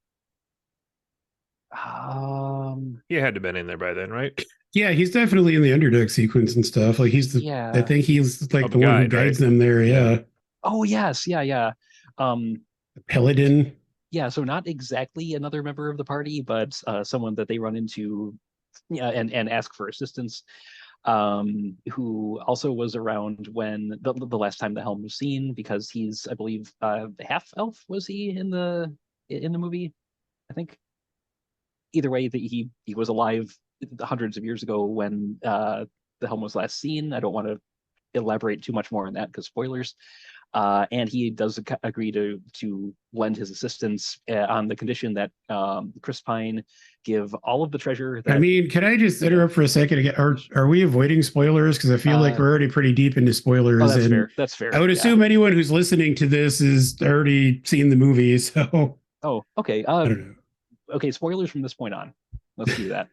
Speaker 2: He had to have been in there by then, right?
Speaker 3: Yeah, he's definitely in the Underdark sequence and stuff. Like he's the, I think he's like the one who guides them there. Yeah.
Speaker 1: Oh yes, yeah.
Speaker 3: Paladin.
Speaker 1: Yeah, so not exactly another member of the party, but someone that they run into, and ask for assistance. Who also was around when the last time the helm was seen, because he's, I believe, half elf, was he in the movie? I think. Either way, that he was alive hundreds of years ago when the helm was last seen. I don't want to elaborate too much more on that because spoilers. And he does agree to lend his assistance on the condition that Chris Pine give all of the treasure.
Speaker 3: I mean, can I just interrupt for a second again? Are we avoiding spoilers? Because I feel like we're already pretty deep into spoilers.
Speaker 1: Oh, that's fair. That's fair.
Speaker 3: I would assume anyone who's listening to this has already seen the movie. So.
Speaker 1: Oh, okay.
Speaker 3: I don't know.
Speaker 1: Okay, spoilers from this point on. Let's do that.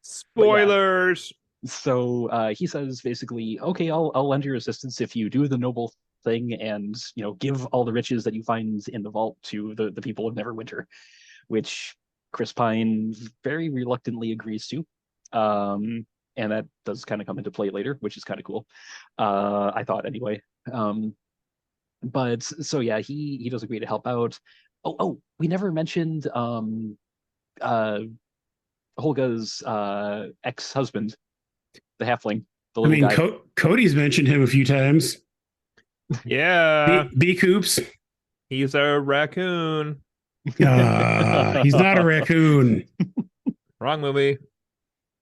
Speaker 2: Spoilers.
Speaker 1: So he says basically, okay, I'll lend your assistance if you do the noble thing and give all the riches that you find in the vault to the people of Neverwinter, which Chris Pine very reluctantly agrees to. And that does kind of come into play later, which is kind of cool. I thought anyway. But so yeah, he does agree to help out. Oh, we never mentioned Holga's ex-husband, the halfling. The little guy.
Speaker 3: Cody's mentioned him a few times.
Speaker 2: Yeah.
Speaker 3: B Coops.
Speaker 2: He's a raccoon.
Speaker 3: He's not a raccoon.
Speaker 2: Wrong movie.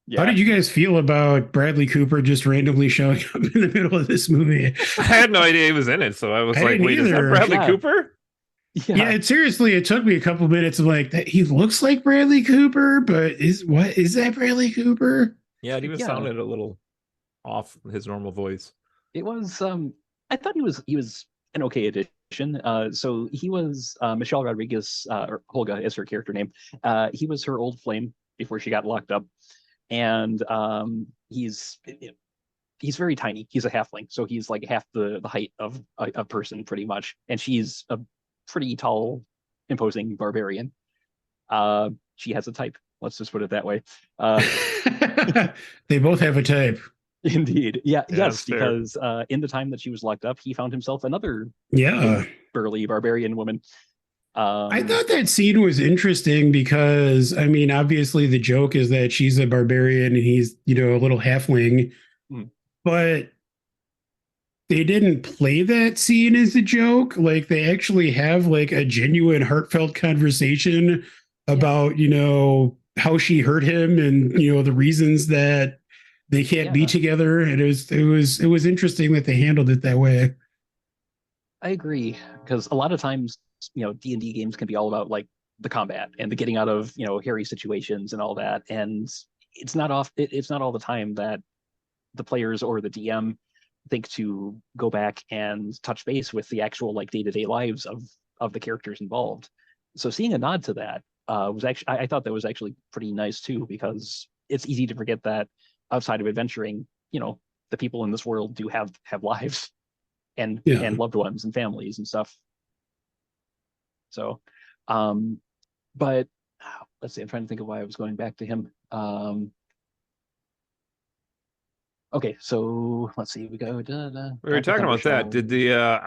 Speaker 3: Yeah. How did you guys feel about Bradley Cooper just randomly showing up in the middle of this movie?
Speaker 2: I had no idea he was in it, so I was like, wait, is that Bradley Cooper?
Speaker 3: Yeah, seriously, it took me a couple minutes of like that. He looks like Bradley Cooper, but is that Bradley Cooper?
Speaker 2: Yeah, it even sounded a little off his normal voice.
Speaker 1: It was I thought he was an okay addition. So he was Michelle Rodriguez, or Holga is her character name. He was her old flame before she got locked up, and he's very tiny. He's a halfling, so he's like half the height of a person pretty much, and she's a pretty tall, imposing barbarian. She has a type. Let's just put it that way.
Speaker 3: They both have a type.
Speaker 1: Indeed. Yes, because in the time that she was locked up, he found himself another burly barbarian woman.
Speaker 3: I thought that scene was interesting because, I mean, obviously the joke is that she's a barbarian and he's, a little halfling, but they didn't play that scene as a joke. Like they actually have like a genuine heartfelt conversation about, how she hurt him and, the reasons that they can't be together. And it was interesting that they handled it that way.
Speaker 1: I agree, because a lot of times, D&D games can be all about like the combat and the getting out of, hairy situations and all that. And it's not all the time that the players or the DM think to go back and touch base with the actual like day-to-day lives of the characters involved. So seeing a nod to that was actually, I thought that was actually pretty nice too, because it's easy to forget that outside of adventuring, the people in this world do have lives and loved ones and families and stuff. So, but let's see, I'm trying to think of why I was going back to him. Okay, so let's see. We go.
Speaker 2: We were talking about that. Did the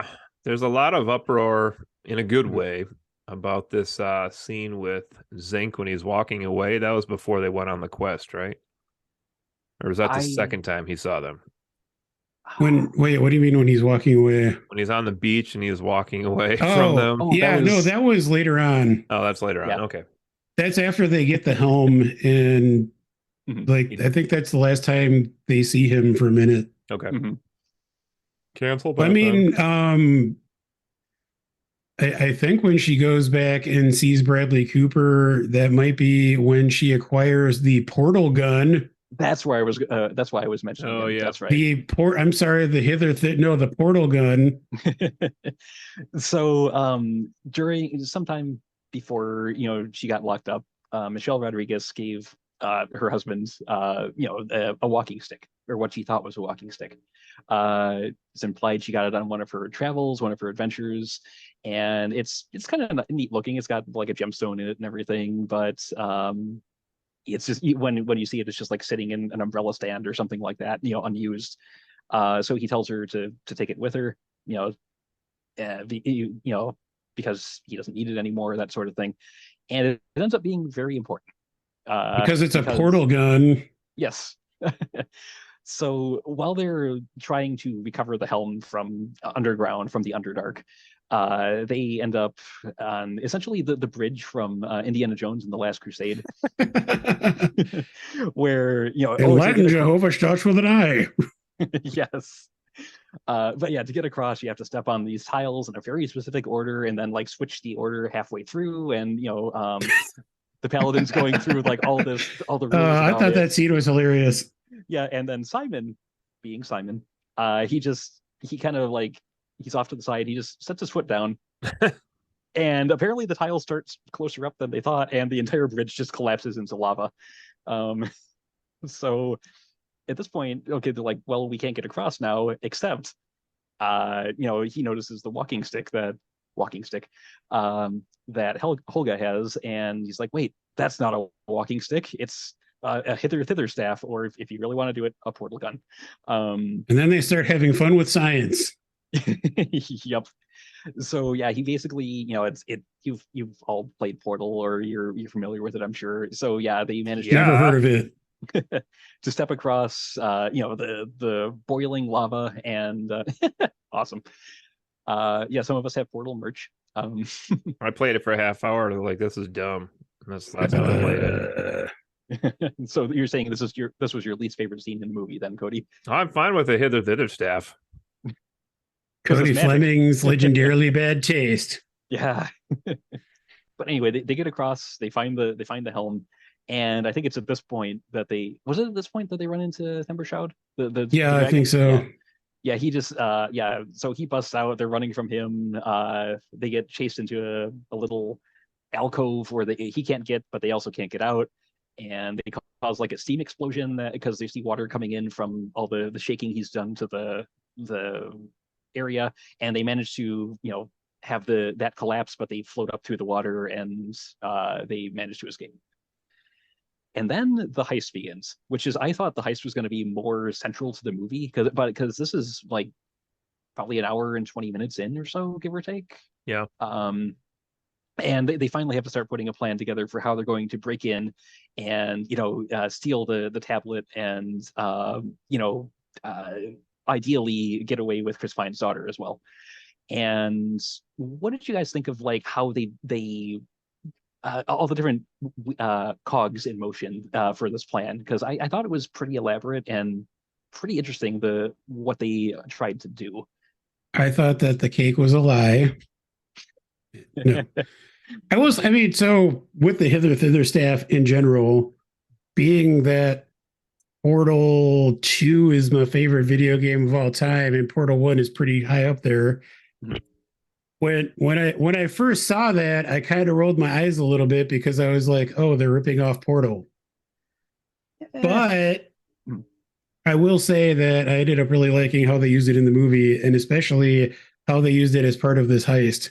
Speaker 2: there's a lot of uproar in a good way about this scene with Zink when he's walking away. That was before they went on the quest, right? Or was that the second time he saw them?
Speaker 3: Wait, what do you mean when he's walking away?
Speaker 2: When he's on the beach and he was walking away from them.
Speaker 3: Yeah, that was later on.
Speaker 2: Oh, that's later on. Okay.
Speaker 3: That's after they get the helm, and like I think that's the last time they see him for a minute.
Speaker 2: Okay.
Speaker 3: Cancel. I mean, I think when she goes back and sees Bradley Cooper, that might be when she acquires the portal gun.
Speaker 1: That's where I was. That's why I was mentioning.
Speaker 2: Oh, yeah,
Speaker 1: that's right.
Speaker 3: I'm sorry, the portal gun.
Speaker 1: So, during sometime before she got locked up, Michelle Rodriguez gave her husband, a walking stick, or what she thought was a walking stick. It's implied she got it on one of her travels, one of her adventures, and it's kind of neat looking. It's got like a gemstone in it and everything, but it's just when you see it, it's just like sitting in an umbrella stand or something like that, unused. So he tells her to take it with her, because he doesn't need it anymore, that sort of thing. And it ends up being very important.
Speaker 3: Because it's a portal gun.
Speaker 1: Yes. So while they're trying to recover the helm from underground, from the Underdark, they end up on essentially the bridge from Indiana Jones and the Last Crusade, where
Speaker 3: in Latin, Jehovah starts with an I.
Speaker 1: Yes. But yeah, to get across, you have to step on these tiles in a very specific order, and then like switch the order halfway through, and the paladin's going through like all the rules.
Speaker 3: I thought that scene was hilarious.
Speaker 1: Yeah, and then Simon, being Simon, he kind of like, he's off to the side. He just sets his foot down, and apparently the tile starts closer up than they thought, and the entire bridge just collapses into lava. So at this point, okay, they're like, well, we can't get across now, except, he notices the walking stick that Helga has, and he's like, wait, that's not a walking stick. It's a hither staff, or if you really want to do it, a portal gun.
Speaker 3: And then they start having fun with science.
Speaker 1: Yep. So yeah, he basically, you've all played Portal, or you're familiar with it, I'm sure. So yeah, they managed to
Speaker 3: never heard of it.
Speaker 1: to step across the boiling lava, and awesome. Yeah, some of us have Portal merch.
Speaker 2: I played it for a half hour. Like, this is dumb. That's the last time I played it.
Speaker 1: So you're saying this was your least favorite scene in the movie, then, Cody?
Speaker 2: I'm fine with the hither thither staff.
Speaker 3: Cody Fleming's legendarily bad taste.
Speaker 1: Yeah. But anyway, they get across. They find the helm, and I think it's at this point that they run into Thember Shroud.
Speaker 3: I think so.
Speaker 1: Yeah, he just so he busts out. They're running from him. They get chased into a little alcove where he can't get, but they also can't get out, and they cause like a steam explosion because they see water coming in from all the shaking he's done to the area, and they manage to have that collapse, but they float up through the water, and they manage to escape. And then the heist begins, which is, I thought the heist was going to be more central to the movie, because this is like probably an hour and 20 minutes in or so, give or take.
Speaker 2: Yeah.
Speaker 1: And they finally have to start putting a plan together for how they're going to break in and steal the tablet, and ideally get away with Chris Pine's daughter as well. And what did you guys think of like how they all the different cogs in motion for this plan? Because I thought it was pretty elaborate and pretty interesting, what they tried to do.
Speaker 3: I thought that the cake was a lie. No. So with the hither thither staff in general, being that Portal 2 is my favorite video game of all time, and Portal 1 is pretty high up there. When I first saw that, I kind of rolled my eyes a little bit, because I was like, oh, they're ripping off Portal. But I will say that I ended up really liking how they used it in the movie, and especially how they used it as part of this heist.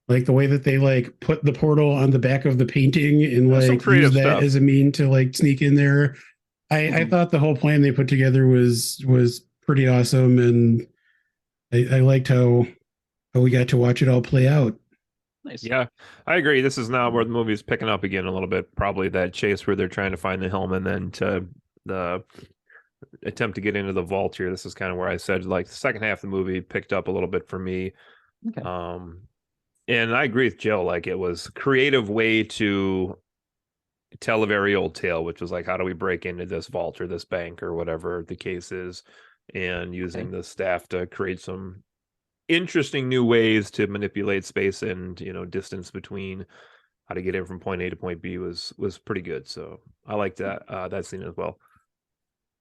Speaker 3: Like the way that they like put the portal on the back of the painting and
Speaker 2: There's some
Speaker 3: like
Speaker 2: creative
Speaker 3: use that
Speaker 2: stuff.
Speaker 3: as a mean to like sneak in there. I thought the whole plan they put together was pretty awesome, and I liked how we got to watch it all play out.
Speaker 1: Nice.
Speaker 2: Yeah, I agree. This is now where the movie's picking up again a little bit. Probably that chase where they're trying to find the helm and then to the attempt to get into the vault here. This is kind of where I said like the second half of the movie picked up a little bit for me.
Speaker 1: Okay.
Speaker 2: And I agree with Joe. Like it was a creative way to tell a very old tale, which was like, how do we break into this vault or this bank or whatever the case is, and using the staff to create some interesting new ways to manipulate space and distance between how to get in from point A to point B was pretty good. So I like that scene as well.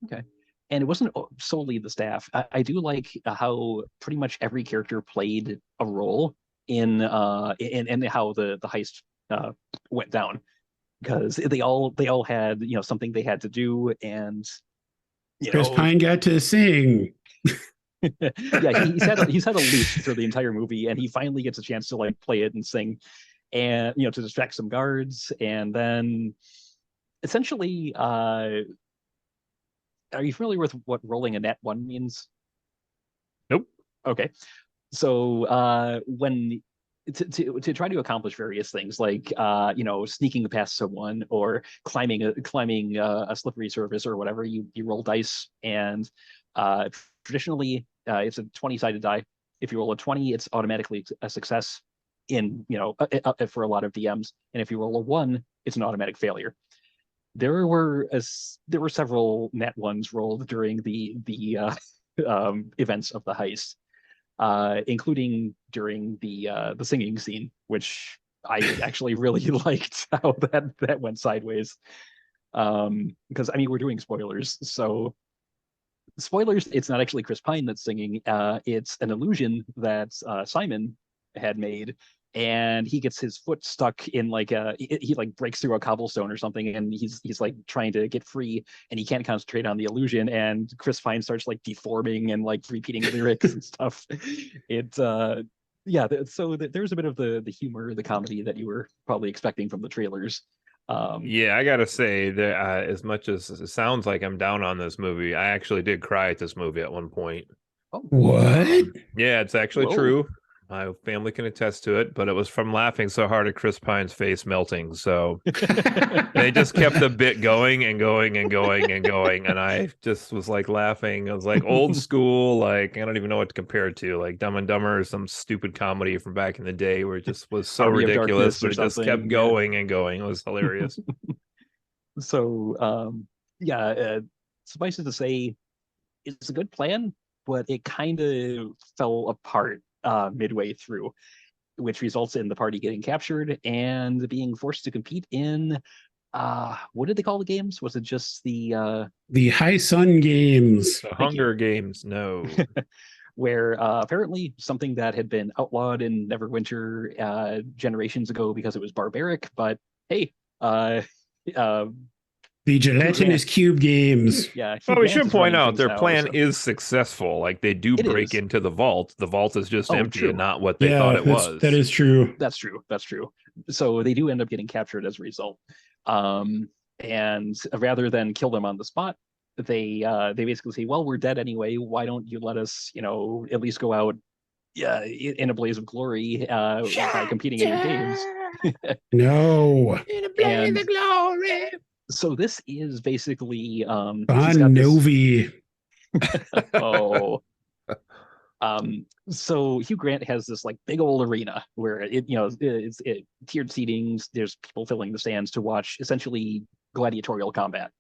Speaker 1: Okay. And it wasn't solely the staff. I do like how pretty much every character played a role in how the heist went down, because they all had something they had to do, and
Speaker 3: Chris Pine got to sing.
Speaker 1: yeah, he's had a loose for the entire movie, and he finally gets a chance to like play it and sing, and to distract some guards, and then essentially, are you familiar with what rolling a net one means?
Speaker 2: Nope.
Speaker 1: Okay, so when to try to accomplish various things like sneaking past someone or climbing a slippery surface or whatever, you roll dice, and traditionally it's a 20-sided die. If you roll a 20, it's automatically a success for a lot of DMs, and if you roll a 1, it's an automatic failure. There were several net ones rolled during the events of the heist, including during the singing scene, which I actually really liked how that went sideways. Because I mean, we're doing spoilers, so spoilers. It's not actually Chris Pine that's singing. It's an illusion that Simon had made, and he gets his foot stuck in like he like breaks through a cobblestone or something, and he's like trying to get free, and he can't concentrate on the illusion, and Chris Pine starts like deforming and like repeating lyrics and stuff. It yeah, so there's a bit of the humor, the comedy that you were probably expecting from the trailers.
Speaker 2: Yeah, I gotta say that as much as it sounds like I'm down on this movie, I actually did cry at this movie at one point.
Speaker 1: Oh,
Speaker 3: What?
Speaker 2: Yeah, it's actually
Speaker 1: Whoa.
Speaker 2: true. My family can attest to it, but it was from laughing so hard at Chris Pine's face melting. So they just kept the bit going and going and going and going, and I just was like laughing. It was like old school, like I don't even know what to compare it to, like Dumb and Dumber or some stupid comedy from back in the day where it just was so
Speaker 1: Army of
Speaker 2: ridiculous,
Speaker 1: Darkness
Speaker 2: but
Speaker 1: or
Speaker 2: it just kept
Speaker 1: something, yeah.
Speaker 2: going and going. It was hilarious.
Speaker 1: So yeah, suffice it to say, it's a good plan, but it kind of fell apart midway through, which results in the party getting captured and being forced to compete in what did they call the games? Was it just
Speaker 3: The High Sun Games.
Speaker 2: The Hunger Games, no.
Speaker 1: where apparently something that had been outlawed in Neverwinter generations ago because it was barbaric, but hey,
Speaker 3: The Gelatinous Cube Games.
Speaker 1: yeah,
Speaker 2: Well, we should point out their
Speaker 1: now,
Speaker 2: plan
Speaker 1: so.
Speaker 2: is successful. Like they do
Speaker 1: It
Speaker 2: break
Speaker 1: is.
Speaker 2: into the vault. The vault is just
Speaker 1: Oh,
Speaker 2: empty
Speaker 1: true.
Speaker 2: and not what they thought it was.
Speaker 3: That is true.
Speaker 1: That's true. That's true. So they do end up getting captured as a result. And rather than kill them on the spot, they basically say, "Well, we're dead anyway. Why don't you let us, at least go out, in a blaze of glory by competing in your games?"
Speaker 3: No.
Speaker 2: In a blaze of glory.
Speaker 1: So this is basically
Speaker 3: Bon
Speaker 1: got this.
Speaker 3: Novi.
Speaker 1: Oh. So Hugh Grant has this like big old arena where it's tiered seatings. There's people filling the stands to watch essentially gladiatorial combat.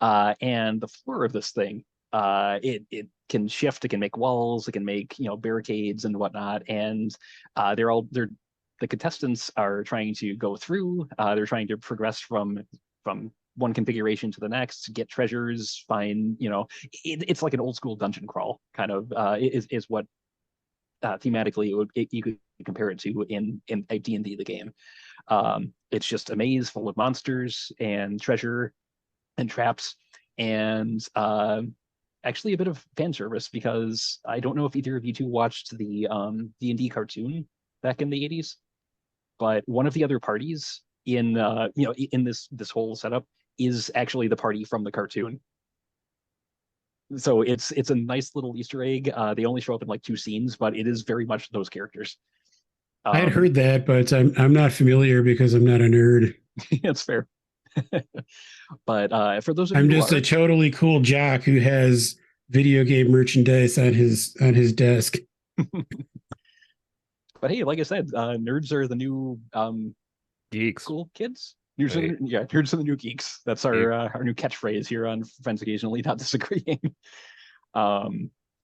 Speaker 1: And the floor of this thing, it can shift, it can make walls, it can make barricades and whatnot. And they're the contestants are trying to go through. They're trying to progress from one configuration to the next, get treasures, find it's like an old school dungeon crawl kind of is what thematically you could compare it to in a D&D the game. It's just a maze full of monsters and treasure and traps, and actually a bit of fan service, because I don't know if either of you two watched the D&D cartoon back in the 80s. but one of the other parties in in this whole setup is actually the party from the cartoon. So it's a nice little Easter egg. They only show up in like 2 scenes, but it is very much those characters.
Speaker 3: I had heard that, but I'm not familiar because I'm not a nerd.
Speaker 1: It's fair. But for those of
Speaker 3: I'm
Speaker 1: you
Speaker 3: just
Speaker 1: who
Speaker 3: a totally cool jock who has video game merchandise on his desk.
Speaker 1: but hey, like I said, nerds are the new
Speaker 2: Geeks.
Speaker 1: cool kids. Nerds
Speaker 2: Right.
Speaker 1: nerds are the new geeks. That's our new catchphrase here on Friends Occasionally Not Disagreeing.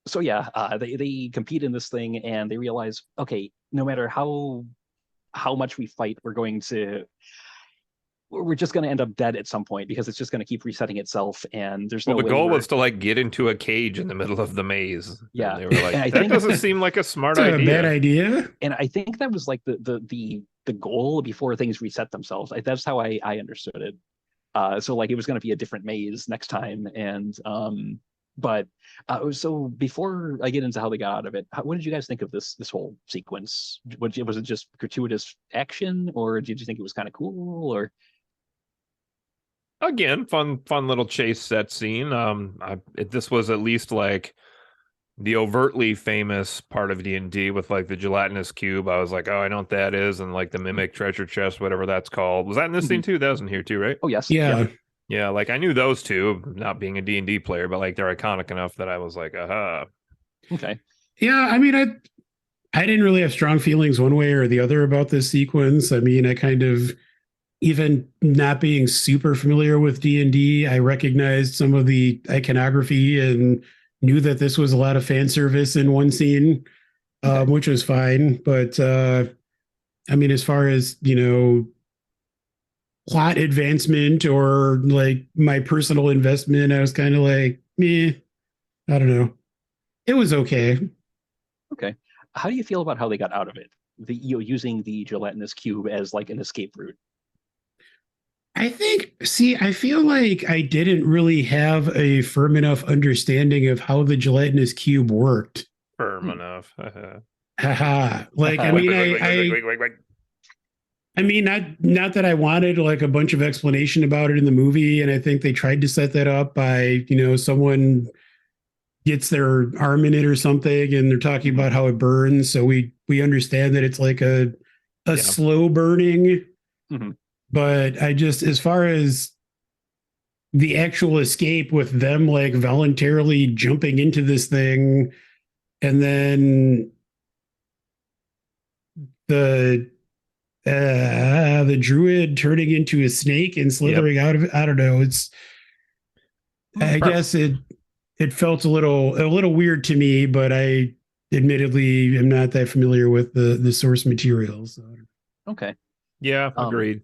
Speaker 1: So yeah, they compete in this thing and they realize, okay, no matter how much we fight, we're just going to end up dead at some point because it's just going to keep resetting itself, and there's
Speaker 2: Well,
Speaker 1: no
Speaker 2: the
Speaker 1: way
Speaker 2: goal was to like get into a cage in the middle of the maze.
Speaker 1: Yeah.
Speaker 2: And they were like,
Speaker 1: And I
Speaker 2: that
Speaker 1: think-
Speaker 2: doesn't seem like a smart
Speaker 3: It's not a
Speaker 2: idea.
Speaker 3: bad idea.
Speaker 1: And I think that was like the goal before things reset themselves. That's how I understood it. So like it was going to be a different maze next time, and but so before I get into how they got out of it, what did you guys think of this whole sequence? Was it just gratuitous action, or did you think it was kind of cool? Or
Speaker 2: Again, fun little chase set scene. This was at least like the overtly famous part of D&D with like the gelatinous cube. I was like, oh, I know what that is, and like the mimic treasure chest, whatever that's called. Was that in this scene too? That was in here too, right?
Speaker 1: oh yes,
Speaker 3: Yeah.
Speaker 2: Yeah, like I knew those two, not being a D&D player, but like they're iconic enough that I was like, aha.
Speaker 1: Okay.
Speaker 3: Yeah, I mean, I didn't really have strong feelings one way or the other about this sequence. I mean, I kind of, even not being super familiar with D&D, I recognized some of the iconography and knew that this was a lot of fan service in one scene,
Speaker 1: Okay.
Speaker 3: which was fine. But I mean, as far as, plot advancement or like my personal investment, I was kind of like, meh, I don't know. It was okay.
Speaker 1: Okay. How do you feel about how they got out of it? Using the gelatinous cube as like an escape route.
Speaker 3: I feel like I didn't really have a firm enough understanding of how the gelatinous cube worked.
Speaker 2: Firm enough.
Speaker 3: Haha. Like, I
Speaker 1: Wait,
Speaker 3: mean, I mean, not that I wanted like a bunch of explanation about it in the movie, and I think they tried to set that up by, someone gets their arm in it or something, and they're talking about how it burns, so we understand that it's like a slow burning.
Speaker 1: Mhm.
Speaker 3: But I just, as far as the actual escape with them like voluntarily jumping into this thing, and then the druid turning into a snake and slithering out of it. I don't know. I guess it felt a little weird to me, but I admittedly am not that familiar with the source material. So.
Speaker 1: Okay.
Speaker 2: Yeah, agreed.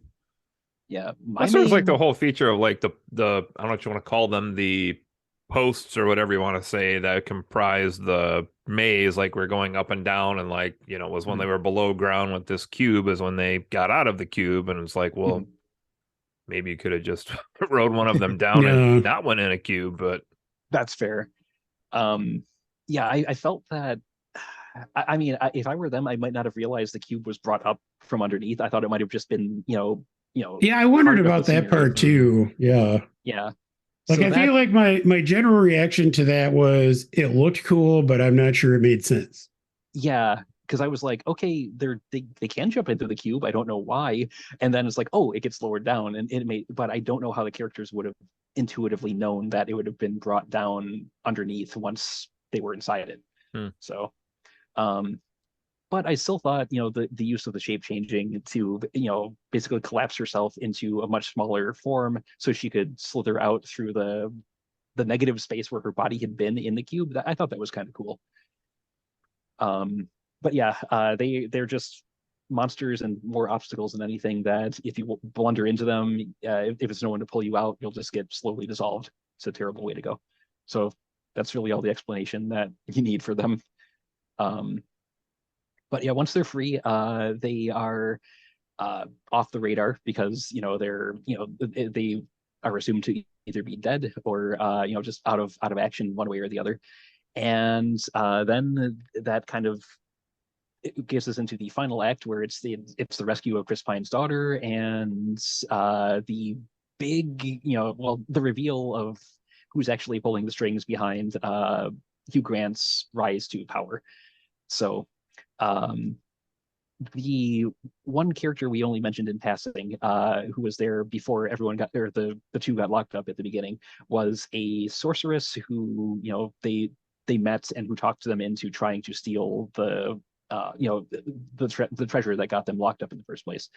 Speaker 1: Yeah.
Speaker 2: That's sort of like the whole feature of like the I don't know what you want to call them, the posts or whatever you want to say that comprise the maze, like we're going up and down, and like, was when they were below ground with this cube is when they got out of the cube, and it's like, well, maybe you could have just rode one of them down and not went in a cube, but
Speaker 1: that's fair. Yeah, I felt that. I mean, if I were them, I might not have realized the cube was brought up from underneath. I thought it might have just been,
Speaker 3: Yeah, I wondered about that part too. Yeah.
Speaker 1: Yeah.
Speaker 3: Like, I feel like my general reaction to that was it looked cool, but I'm not sure it made sense.
Speaker 1: Yeah, because I was like, okay, they can jump into the cube. I don't know why. And then it's like, oh, it gets lowered down, and but I don't know how the characters would have intuitively known that it would have been brought down underneath once they were inside it. So, but I still thought, the use of the shape changing to, basically collapse herself into a much smaller form so she could slither out through the negative space where her body had been in the cube. I thought that was kind of cool. But yeah, they're just monsters and more obstacles than anything that if you blunder into them, if it's no one to pull you out, you'll just get slowly dissolved. It's a terrible way to go. So that's really all the explanation that you need for them. But yeah, once they're free, they are off the radar because they are assumed to either be dead or just out of action one way or the other. And then that kind of it gets us into the final act where it's the rescue of Chris Pine's daughter and the big, the reveal of who's actually pulling the strings behind Hugh Grant's rise to power. So the one character we only mentioned in passing, who was there before everyone got there, the two got locked up at the beginning, was a sorceress who, they met and who talked to them into trying to steal the treasure that got them locked up in the first place.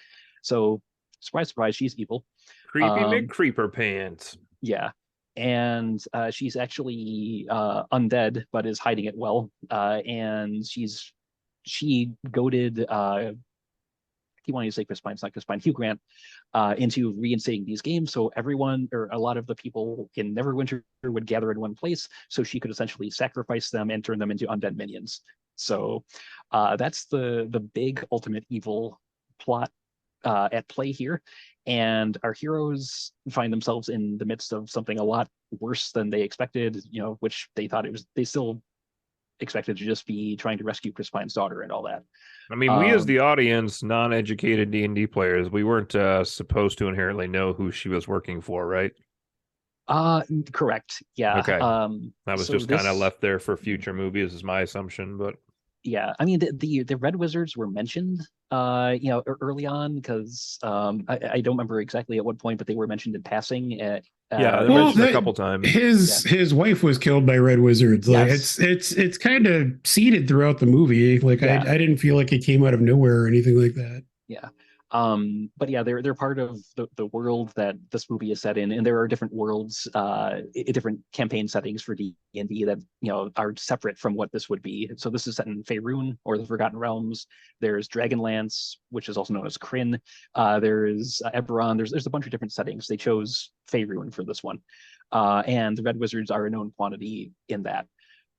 Speaker 1: So surprise, surprise, she's evil.
Speaker 2: Creepy McCreeper pants.
Speaker 1: Yeah. And she's actually undead, but is hiding it well. And she goaded he wanted to say Chris Pine, it's not Chris Pine, Hugh Grant, into reinstating these games. So everyone, or a lot of the people in Neverwinter, would gather in one place, so she could essentially sacrifice them and turn them into undead minions. So that's the big ultimate evil plot at play here. And our heroes find themselves in the midst of something a lot worse than they expected, which they thought they still expected to just be trying to rescue Chris Pine's daughter and all that.
Speaker 2: I mean, we as the audience, non-educated D&D players, we weren't supposed to inherently know who she was working for, right?
Speaker 1: Correct. Yeah.
Speaker 2: Okay. That was just kind of left there for future movies, is my assumption, but
Speaker 1: yeah, I mean the Red Wizards were mentioned early on, because I don't remember exactly at what point, but they were mentioned in passing.
Speaker 2: They're mentioned a couple times.
Speaker 3: His wife was killed by Red Wizards. Like
Speaker 1: yes.
Speaker 3: it's kind of seeded throughout the movie. Like I didn't feel like it came out of nowhere or anything like that.
Speaker 1: Yeah. But yeah, they're part of the world that this movie is set in, and there are different worlds, different campaign settings for D&D that are separate from what this would be. So this is set in Faerun, or the Forgotten Realms. There's Dragonlance, which is also known as Krynn. There's Eberron. There's a bunch of different settings. They chose Faerun for this one, and the Red Wizards are a known quantity in that.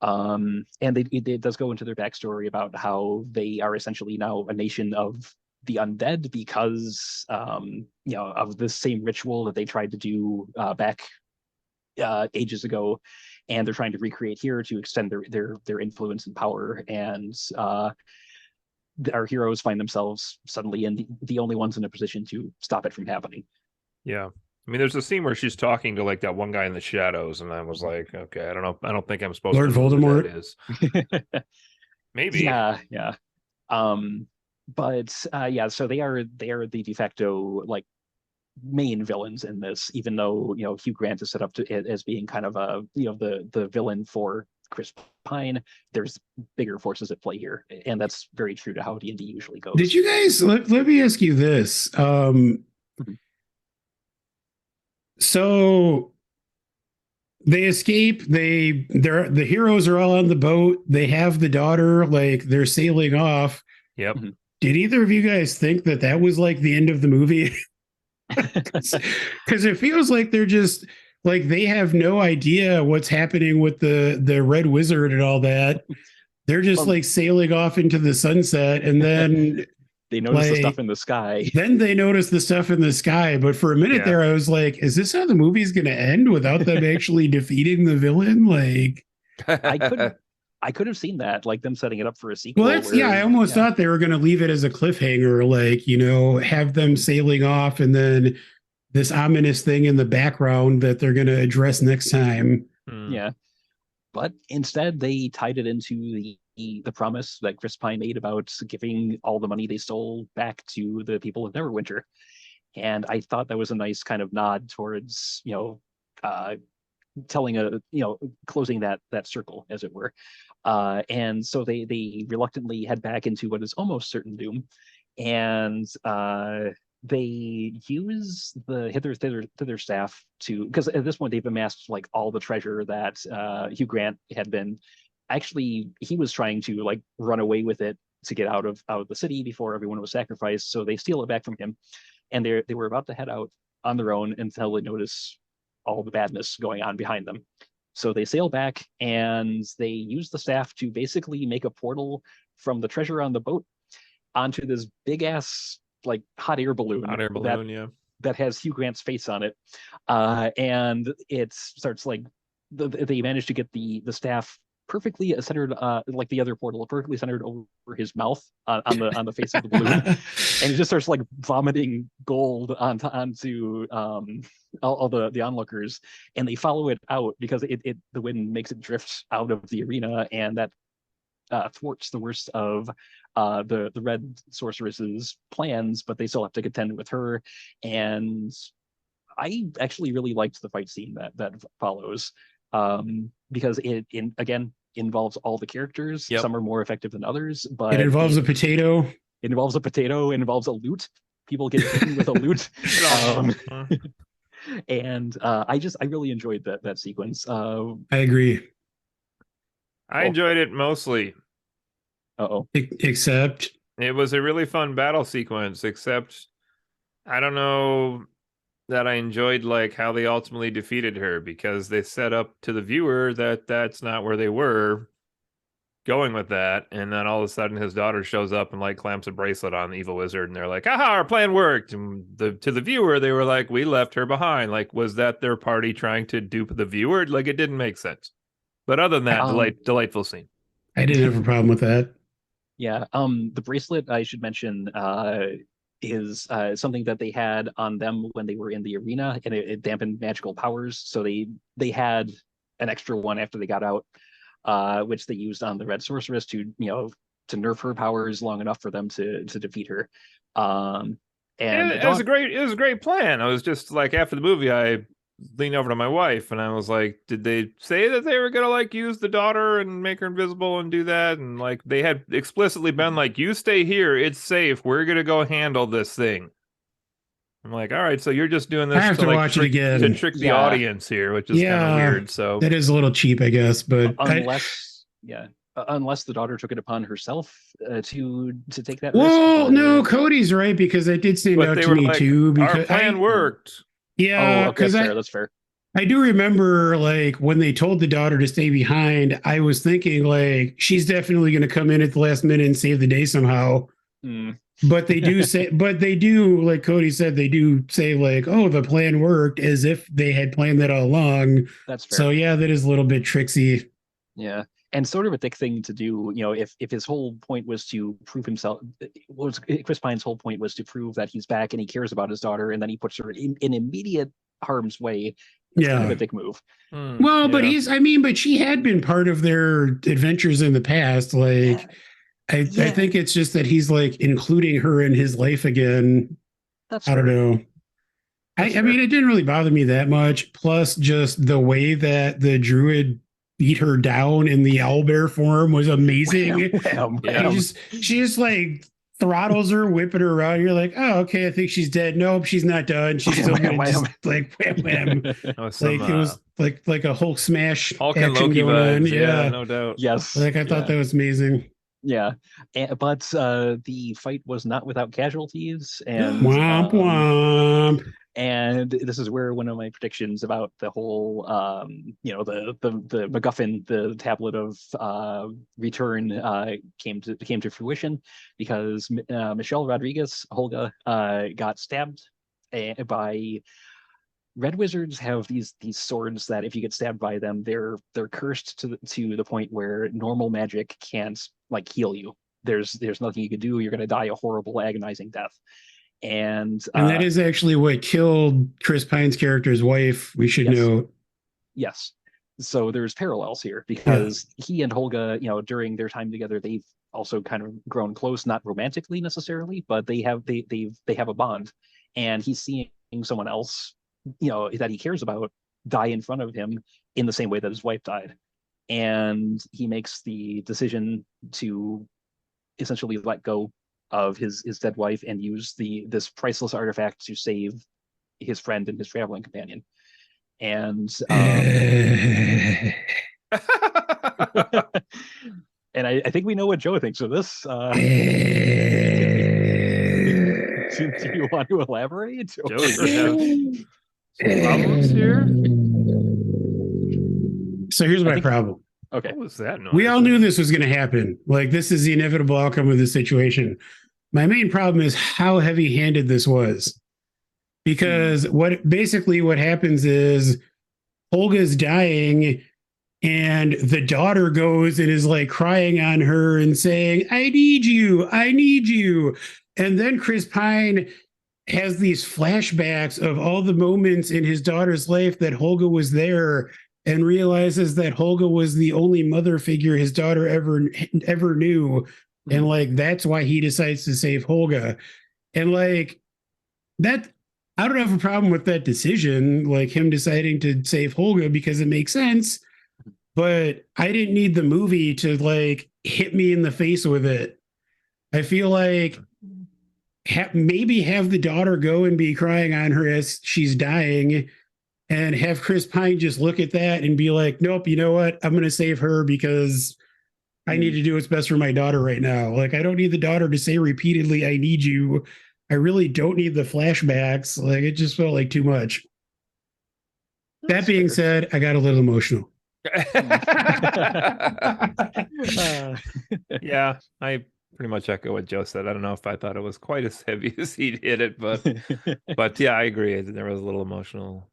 Speaker 1: And it does go into their backstory about how they are essentially now a nation of the undead because of the same ritual that they tried to do back ages ago, and they're trying to recreate here to extend their influence and power. And our heroes find themselves suddenly in the only ones in a position to stop it from happening.
Speaker 2: Yeah. I mean, there's a scene where she's talking to like that one guy in the shadows, and I was like, okay, I don't know. I don't think I'm supposed
Speaker 3: Lord
Speaker 2: to know
Speaker 3: Voldemort.
Speaker 2: who that is. Maybe.
Speaker 1: Yeah. But so they are the de facto like main villains in this, even though Hugh Grant is set up as being kind of a the villain for Chris Pine. There's bigger forces at play here, and that's very true to how D&D usually goes.
Speaker 3: Did you guys let me ask you this? So they escape. The heroes are all on the boat. They have the daughter. Like they're sailing off.
Speaker 2: Yep.
Speaker 3: Did either of you guys think that was like the end of the movie? Because it feels like they're just like they have no idea what's happening with the Red Wizard and all that. They're just like sailing off into the sunset, and then
Speaker 1: they notice the stuff in the sky.
Speaker 3: Then they notice the stuff in the sky. But for a minute there, I was like, "Is this how the movie's going to end without them actually defeating the villain?" Like,
Speaker 1: I could have seen that, like them setting it up for a sequel.
Speaker 3: Well, I almost thought they were going to leave it as a cliffhanger, like, have them sailing off and then this ominous thing in the background that they're going to address next time.
Speaker 1: Yeah. But instead, they tied it into the promise that Chris Pine made about giving all the money they stole back to the people of Neverwinter. And I thought that was a nice kind of nod towards, telling closing that circle, as it were. And so they reluctantly head back into what is almost certain doom, and they use the hither staff to, because at this point they've amassed like all the treasure that Hugh Grant had been. Actually, he was trying to like run away with it to get out of the city before everyone was sacrificed. So they steal it back from him, and they were about to head out on their own until they notice all the badness going on behind them. So they sail back, and they use the staff to basically make a portal from the treasure on the boat onto this big ass like hot air balloon that has Hugh Grant's face on it. And it starts like they managed to get the staff perfectly centered, like the other portal, perfectly centered over his mouth on the face of the balloon, and he just starts like vomiting gold onto all the onlookers, and they follow it out because the wind makes it drift out of the arena, and that thwarts the worst of the red sorceress's plans, but they still have to contend with her. And I actually really liked the fight scene that follows, because it again involves all the characters.
Speaker 2: Yep.
Speaker 1: Some are more effective than others, but
Speaker 3: It involves a potato.
Speaker 1: It involves a potato. It involves a lute. People get beaten with a lute. And I really enjoyed that sequence.
Speaker 3: I agree.
Speaker 2: I enjoyed it mostly.
Speaker 3: Except
Speaker 2: it was a really fun battle sequence, except I don't know that I enjoyed like how they ultimately defeated her, because they set up to the viewer that that's not where they were going with that, and then all of a sudden his daughter shows up and like clamps a bracelet on the evil wizard, and they're like, aha, our plan worked. And to the viewer they were like, we left her behind. Like, was that their party trying to dupe the viewer? Like, it didn't make sense. But other than that, delightful scene.
Speaker 3: I didn't have a problem with that.
Speaker 1: Yeah. The bracelet, I should mention, is something that they had on them when they were in the arena, and it dampened magical powers. So they had an extra one after they got out, which they used on the red sorceress to nerf her powers long enough for them to defeat her. And
Speaker 2: it was a great plan. I was just like, after the movie, I leaned over to my wife and I was like, did they say that they were gonna like use the daughter and make her invisible and do that? And like, they had explicitly been like, you stay here, it's safe, we're gonna go handle this thing. I'm like, all right, so you're just doing this
Speaker 3: I have to
Speaker 2: like
Speaker 3: watch it again
Speaker 2: to trick the audience here, which is kind of weird. So
Speaker 3: that is a little cheap, I guess. But
Speaker 1: unless the daughter took it upon herself to take that risk.
Speaker 3: Well, no, Cody's right, because it did stand out to me
Speaker 2: like,
Speaker 3: too. Because
Speaker 2: our plan worked.
Speaker 3: Yeah, because
Speaker 1: that's fair.
Speaker 3: I do remember, like, when they told the daughter to stay behind, I was thinking, like, she's definitely going to come in at the last minute and save the day somehow. But they do say, like Cody said, they do say, like, oh, the plan worked, as if they had planned that all along.
Speaker 1: That's fair.
Speaker 3: So, yeah, that is a little bit tricksy.
Speaker 1: Yeah. And sort of a thick thing to do, if his whole point was to prove himself, Chris Pine's whole point was to prove that he's back and he cares about his daughter, and then he puts her in immediate harm's way. It's kind of a dick move.
Speaker 3: Well, but but she had been part of their adventures in the past. Like, I think it's just that he's like including her in his life again. I don't know. I mean, it didn't really bother me that much. Plus, just the way that the druid beat her down in the owlbear form was amazing. She just like throttles her, whipping her around. You're like, oh, okay, I think she's dead. Nope, she's not done. She's still gonna just like wham wham. It was like a Hulk smash
Speaker 2: Hulk
Speaker 3: action
Speaker 2: and Loki
Speaker 3: going on.
Speaker 2: vibes. Yeah, no doubt.
Speaker 1: Yes.
Speaker 3: Like I thought that was amazing.
Speaker 1: Yeah, but the fight was not without casualties, and
Speaker 3: womp womp.
Speaker 1: And this is where one of my predictions about the whole, the MacGuffin, the tablet of return, came to fruition, because Michelle Rodriguez, Holga, got stabbed by. Red wizards have these swords that if you get stabbed by them, they're cursed to the point where normal magic can't like heal you. There's nothing you can do. You're going to die a horrible, agonizing death. And
Speaker 3: that is actually what killed Chris Pine's character's wife. We should know.
Speaker 1: Yes. So there's parallels here, because he and Holga, during their time together, they've also kind of grown close, not romantically necessarily, but they have a bond. And he's seeing someone else, that he cares about, die in front of him in the same way that his wife died. And he makes the decision to essentially let go of his dead wife and use this priceless artifact to save his friend and his traveling companion. And and I think we know what Joe thinks of this. Do you want to elaborate?
Speaker 2: Joe, you have some problems here?
Speaker 3: So here's my problem.
Speaker 1: Okay.
Speaker 2: What was that noise?
Speaker 3: We all knew this was going to happen. Like, this is the inevitable outcome of this situation. My main problem is how heavy-handed this was. Because what happens is Holga's dying, And the daughter goes and is like crying on her and saying, I need you. I need you. And then Chris Pine has these flashbacks of all the moments in his daughter's life that Holga was there and realizes that Holga was the only mother figure his daughter ever knew. And like that's why he decides to save Holga. And like that I don't have a problem with that decision, like him deciding to save Holga because it makes sense, but I didn't need the movie to like hit me in the face with it. I feel like maybe have the daughter go and be crying on her as she's dying and have Chris Pine just look at that and be like, nope, you know what? I'm going to save her because I need to do what's best for my daughter right now. Like, I don't need the daughter to say repeatedly, I need you. I really don't need the flashbacks. Like, it just felt like too much. That being said, I got a little emotional.
Speaker 2: Yeah, I pretty much echo what Joe said. I don't know if I thought it was quite as heavy as he did it, but yeah, I agree. There was a little emotional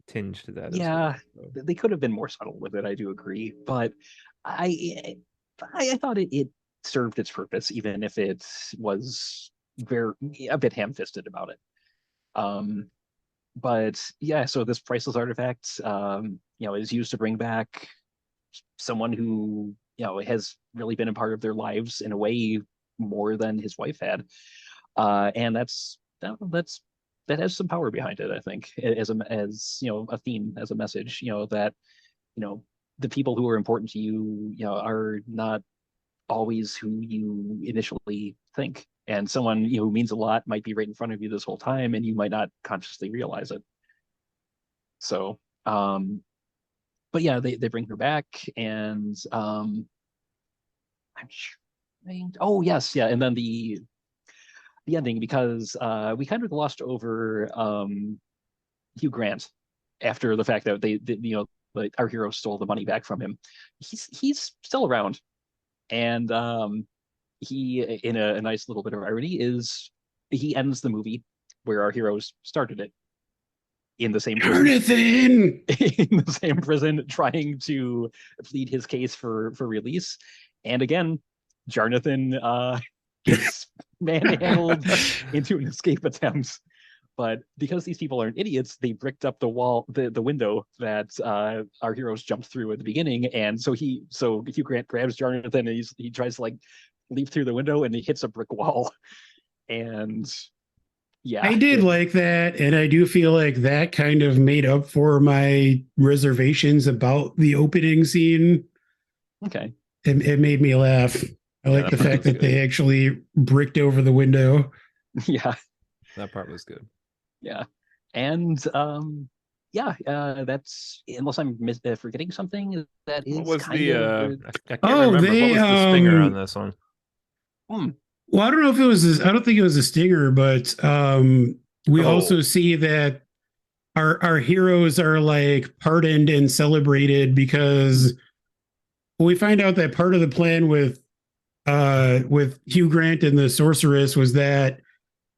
Speaker 2: tinge to that.
Speaker 1: Yeah,
Speaker 2: as well.
Speaker 1: they could have been more subtle with it. I do agree, but I thought it served its purpose, even if it was a bit ham-fisted about it. But yeah, so this priceless artifact, is used to bring back someone who has really been a part of their lives in a way more than his wife had, and that has some power behind it. I think as a theme, as a message, that the people who are important to you, are not always who you initially think, and someone who means a lot might be right in front of you this whole time, and you might not consciously realize it. So, but yeah, they bring her back, and I'm sure. Oh yes, yeah, and then the ending, because we kind of glossed over Hugh Grant after the fact that like our hero stole the money back from him. He's still around, and he, in a nice little bit of irony, he ends the movie where our heroes started it, in the same prison,
Speaker 3: Jarnathan!
Speaker 1: in the same prison, trying to plead his case for release. And again, Jarnathan gets manhandled into an escape attempt. But because these people aren't idiots, they bricked up the wall, the window that our heroes jumped through at the beginning. And so Hugh Grant grabs Jarnathan and he tries to like leap through the window, and he hits a brick wall. And yeah,
Speaker 3: I did like that, and I do feel like that kind of made up for my reservations about the opening scene.
Speaker 1: Okay.
Speaker 3: It made me laugh. I like the fact that they actually bricked over the window.
Speaker 1: Yeah.
Speaker 2: That part was good.
Speaker 1: Yeah. And that's, unless I'm forgetting something, that is
Speaker 2: what was
Speaker 1: kind
Speaker 2: the
Speaker 1: of
Speaker 2: I can't remember. What was the stinger on this one?
Speaker 3: Well, I don't know if it was this, I don't think it was a stinger, but we also see that our heroes are like pardoned and celebrated, because we find out that part of the plan with Hugh Grant and the sorceress was that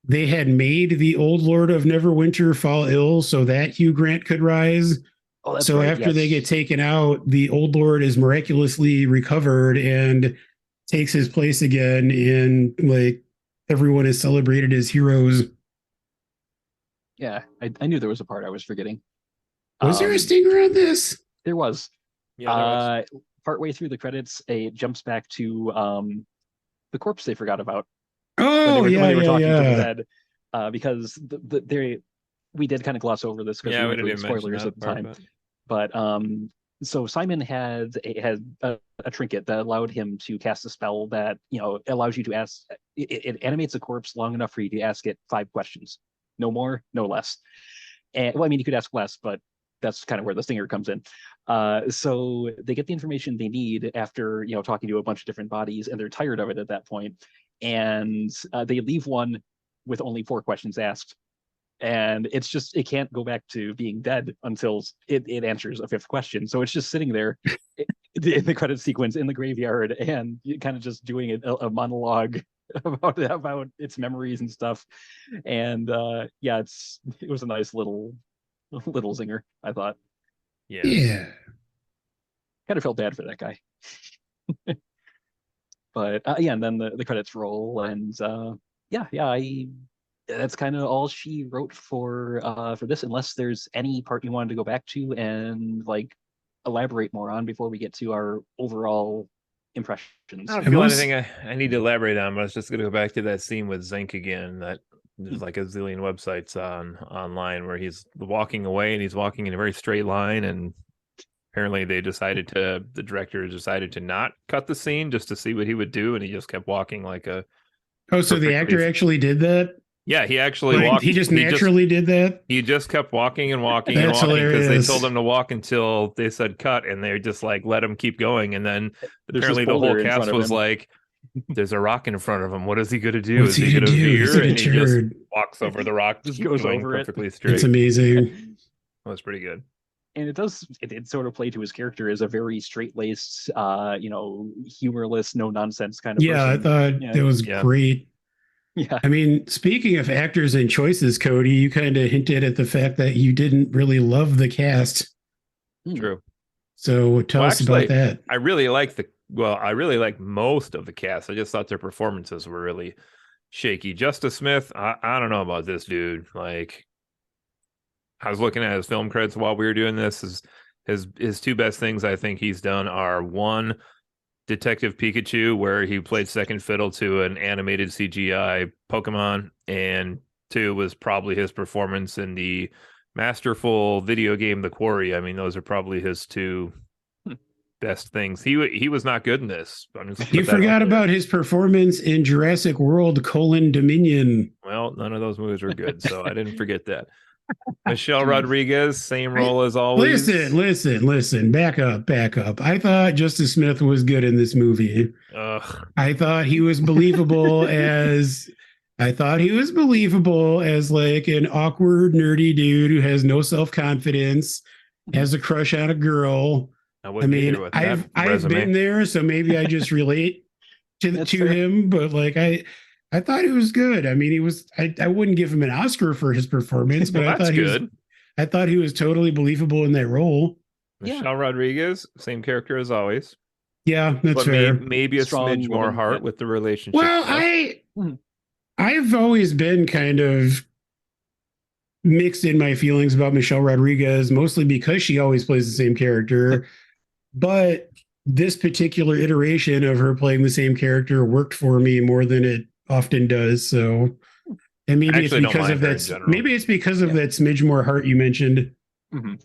Speaker 3: they had made the old Lord of Neverwinter fall ill so that Hugh Grant could rise.
Speaker 1: Oh, that's
Speaker 3: so
Speaker 1: right,
Speaker 3: after
Speaker 1: yes.
Speaker 3: they get taken out, the old Lord is miraculously recovered and takes his place again, and like everyone is celebrated as heroes.
Speaker 1: Yeah, I knew there was a part I was forgetting.
Speaker 3: Was there a stinger on this?
Speaker 1: There was.
Speaker 2: Yeah, there was.
Speaker 1: Partway through the credits, it jumps back to the corpse they forgot about.
Speaker 3: Oh,
Speaker 1: when they were talking to the
Speaker 3: dead.
Speaker 1: Because we did kind of gloss over this because we were doing spoilers at the time. But so Simon had a trinket that allowed him to cast a spell that allows you to ask. It animates a corpse long enough for you to ask it 5 questions, no more, no less. And well, I mean, you could ask less, but that's kind of where the stinger comes in. So they get the information they need after talking to a bunch of different bodies, and they're tired of it at that point. And they leave one with only 4 questions asked, and it can't go back to being dead until it answers a 5th question. So it's just sitting there in the credit sequence in the graveyard, and kind of just doing a monologue about its memories and stuff. And it was a nice little zinger, I thought.
Speaker 3: Yeah.
Speaker 1: kind of felt bad for that guy. But yeah, and then the credits roll, and that's kind of all she wrote for this, unless there's any part you wanted to go back to and like elaborate more on before we get to our overall impressions.
Speaker 2: I don't feel anything I need to elaborate on, but I was just going to go back to that scene with Zinc again. That there's like a zillion websites online where he's walking away and he's walking in a very straight line, and apparently the director decided to not cut the scene just to see what he would do, and he just kept walking like a.
Speaker 3: Oh, so the actor actually did that?
Speaker 2: Yeah, he actually walked.
Speaker 3: He just naturally did that?
Speaker 2: He just kept walking and walking
Speaker 3: That's
Speaker 2: and walking because they
Speaker 3: hilarious.
Speaker 2: told him to walk until they said cut, and they just like let him keep going. And then apparently the whole
Speaker 1: boulder in front
Speaker 2: cast
Speaker 1: of
Speaker 2: was
Speaker 1: him.
Speaker 2: like, "There's a rock in front of him. What is he going to do?
Speaker 3: What's
Speaker 2: Is
Speaker 3: he
Speaker 2: he
Speaker 3: gonna
Speaker 2: going to
Speaker 3: do? Is
Speaker 2: veer?"
Speaker 3: it a
Speaker 2: And he just
Speaker 3: turd?
Speaker 2: walks over the rock,
Speaker 1: Just
Speaker 2: keeps
Speaker 1: goes
Speaker 2: going
Speaker 1: over it.
Speaker 2: perfectly straight.
Speaker 3: It's amazing.
Speaker 2: That was pretty good.
Speaker 1: And it did sort of play to his character as a very straight-laced, humorless, no nonsense kind of
Speaker 3: Yeah, I
Speaker 1: person.
Speaker 3: thought that was great.
Speaker 1: Yeah.
Speaker 3: I mean, speaking of actors and choices, Cody, you kind of hinted at the fact that you didn't really love the cast.
Speaker 2: True.
Speaker 3: So tell us about that.
Speaker 2: I really like most of the cast. I just thought their performances were really shaky. Justice Smith, I don't know about this dude. Like, I was looking at his film credits while we were doing this. His two best things I think he's done are one, Detective Pikachu, where he played second fiddle to an animated CGI Pokemon, and two was probably his performance in the masterful video game The Quarry. I mean, those are probably his two best things. He was not good in this.
Speaker 3: You forgot about his performance in Jurassic World: Dominion.
Speaker 2: Well, none of those movies were good, so I didn't forget that. Michelle Rodriguez, same role as always.
Speaker 3: Listen. Back up. I thought Justice Smith was good in this movie. I thought he was believable as like an awkward, nerdy dude who has no self-confidence, has a crush on a girl. I mean, I've been there, so maybe I just relate to him, but like I thought he was good. I mean, I wouldn't give him an Oscar for his performance, but I thought he was totally believable in that role.
Speaker 2: Michelle Rodriguez, same character as always.
Speaker 3: Yeah, that's fair.
Speaker 2: Maybe a smidge more heart with the relationship.
Speaker 3: Well, I've always been kind of mixed in my feelings about Michelle Rodriguez, mostly because she always plays the same character. But this particular iteration of her playing the same character worked for me more than it often does. So, and maybe it's because of that. Maybe it's because of that smidge more heart you mentioned.
Speaker 1: Mm-hmm.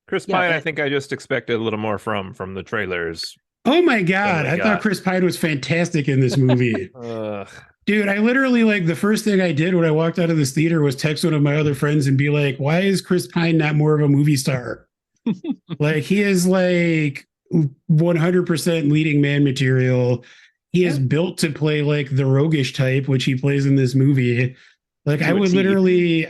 Speaker 2: Chris Pine, I think I just expected a little more from the trailers.
Speaker 3: Oh my God. I thought Chris Pine was fantastic in this movie. Dude, I literally, like, the first thing I did when I walked out of this theater was text one of my other friends and be like, why is Chris Pine not more of a movie star? Like, he is like 100% leading man material. He is built to play like the roguish type, which he plays in this movie. Like, I would literally,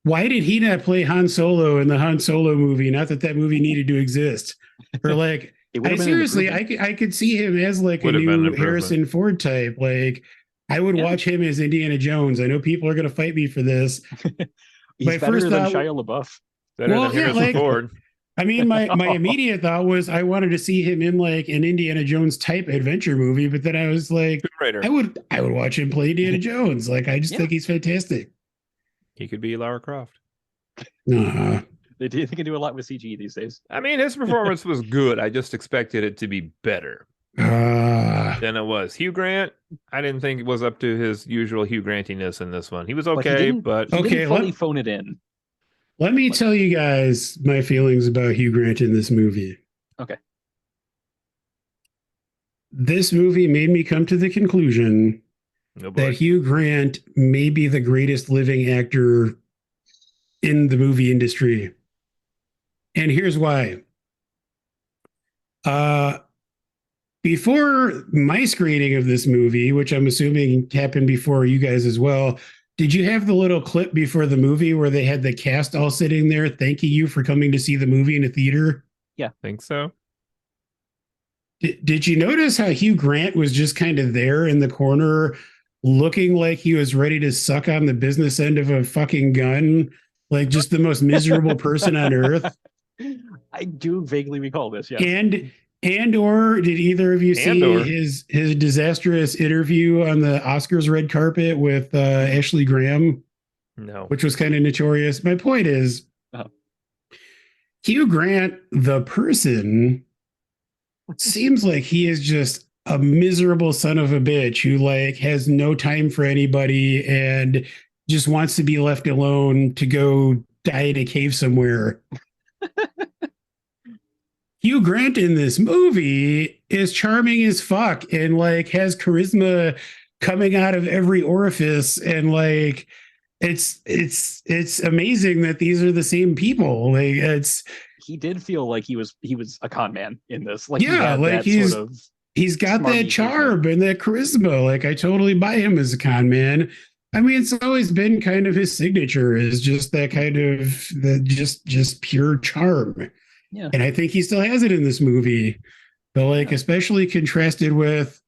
Speaker 3: why did he not play Han Solo in the Han Solo movie? Not that movie needed to exist. Or like, I could see him as like a new Harrison Ford type. Like, I would watch him as Indiana Jones. I know people are going to fight me for this.
Speaker 1: He's better than Shia LaBeouf.
Speaker 2: Better than Harrison Ford.
Speaker 3: I mean, my immediate thought was I wanted to see him in like an Indiana Jones type adventure movie, but then I was like, I would watch him play Indiana Jones. Like, I just think he's fantastic.
Speaker 2: He could be Lara Croft.
Speaker 1: They can do a lot with CG these days.
Speaker 2: I mean, his performance was good. I just expected it to be better than it was. Hugh Grant, I didn't think it was up to his usual Hugh Grantiness in this one. He was okay, but
Speaker 1: he didn't fully phone it in.
Speaker 3: Let me tell you guys my feelings about Hugh Grant in this movie.
Speaker 1: Okay.
Speaker 3: This movie made me come to the conclusion that Hugh Grant may be the greatest living actor in the movie industry. And here's why. Before my screening of this movie, which I'm assuming happened before you guys as well, did you have the little clip before the movie where they had the cast all sitting there thanking you for coming to see the movie in a theater?
Speaker 1: Yeah,
Speaker 2: I think so.
Speaker 3: Did you notice how Hugh Grant was just kind of there in the corner looking like he was ready to suck on the business end of a fucking gun? Like, just the most miserable person on earth.
Speaker 1: I do vaguely recall this. Yes.
Speaker 3: And or did either of you
Speaker 2: Andor.
Speaker 3: see his disastrous interview on the Oscars red carpet with Ashley Graham,
Speaker 2: No.
Speaker 3: which was kind of notorious? My point is, Hugh Grant, the person, seems like he is just a miserable son of a bitch who like has no time for anybody and just wants to be left alone to go die in a cave somewhere. Hugh Grant in this movie is charming as fuck and like has charisma coming out of every orifice, and like it's amazing that these are the same people. Like
Speaker 1: he did feel like he was a con man in this. Like
Speaker 3: yeah, like he's got that charm and that charisma. Like I totally buy him as a con man. I mean, it's always been kind of his signature is just that kind of the just pure charm.
Speaker 1: Yeah.
Speaker 3: And I think he still has it in this movie. But like, especially contrasted with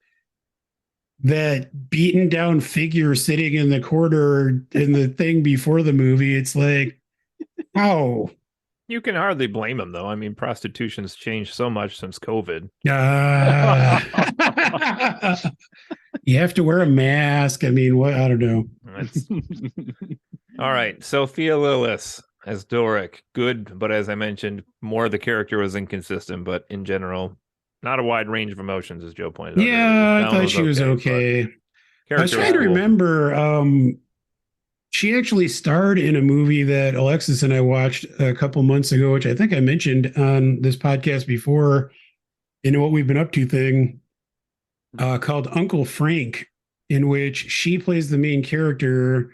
Speaker 3: that beaten down figure sitting in the corner in the thing before the movie, it's like, how?
Speaker 2: You can hardly blame him, though. I mean, prostitution's changed so much since COVID.
Speaker 3: You have to wear a mask. I mean, what? I don't know.
Speaker 2: All right. Sophia Lillis as Doric. Good, but as I mentioned, more of the character was inconsistent, but in general, not a wide range of emotions, as Joe pointed out.
Speaker 3: Yeah, I thought she was okay. I was trying to remember. She actually starred in a movie that Alexis and I watched a couple months ago, which I think I mentioned on this podcast before, in What We've Been Up To thing, called Uncle Frank, in which she plays the main character,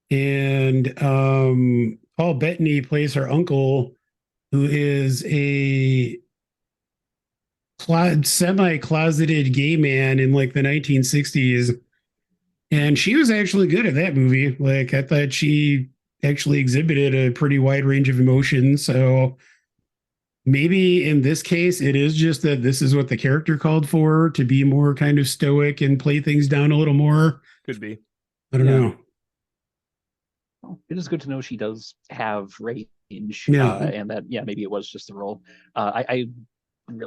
Speaker 3: and Paul Bettany plays her uncle, who is a semi-closeted gay man in like the 1960s. And she was actually good at that movie. Like I thought she actually exhibited a pretty wide range of emotions. So maybe in this case, it is just that this is what the character called for, to be more kind of stoic and play things down a little more.
Speaker 2: Could be.
Speaker 3: I don't know.
Speaker 1: Well, it is good to know she does have range.
Speaker 3: Yeah.
Speaker 1: And that, maybe it was just the role. I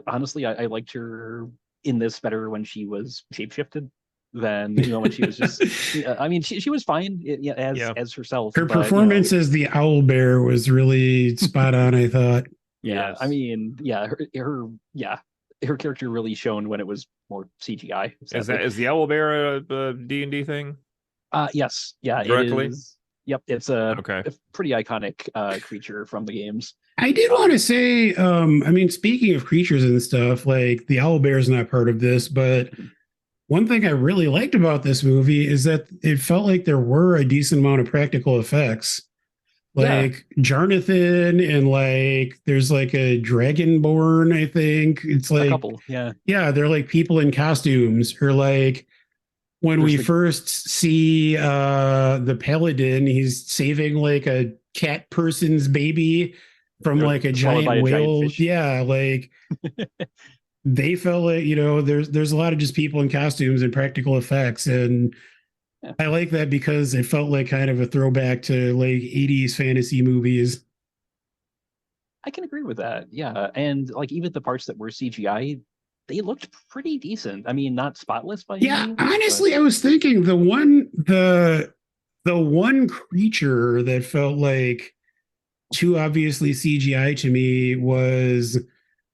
Speaker 1: honestly, I liked her in this better when she was shapeshifted than when she was just I mean she was fine as herself.
Speaker 3: Her performance as the owl bear was really spot on, I thought.
Speaker 1: Yeah, yes. I mean, her character really shone when it was more CGI.
Speaker 2: Is the owl bear a D&D thing?
Speaker 1: Yes. Yeah,
Speaker 2: directly?
Speaker 1: It is. Yep, it's a pretty iconic creature from the games.
Speaker 3: I did want to say, I mean, speaking of creatures and stuff, like the owl bear is not part of this, but one thing I really liked about this movie is that it felt like there were a decent amount of practical effects. Like Jarnathan, and like there's like a dragonborn, I think. It's like a
Speaker 1: couple,
Speaker 3: yeah, they're like people in costumes, or like when we first see the paladin, he's saving like a cat person's baby from like a giant whale. Yeah, like they felt like, there's a lot of just people in costumes and practical effects, and I like that because it felt like kind of a throwback to like 80s fantasy movies.
Speaker 1: I can agree with that. Yeah, and like even the parts that were CGI, they looked pretty decent. I mean, not spotless by any means,
Speaker 3: honestly, I was thinking the one creature that felt like too obviously CGI to me was,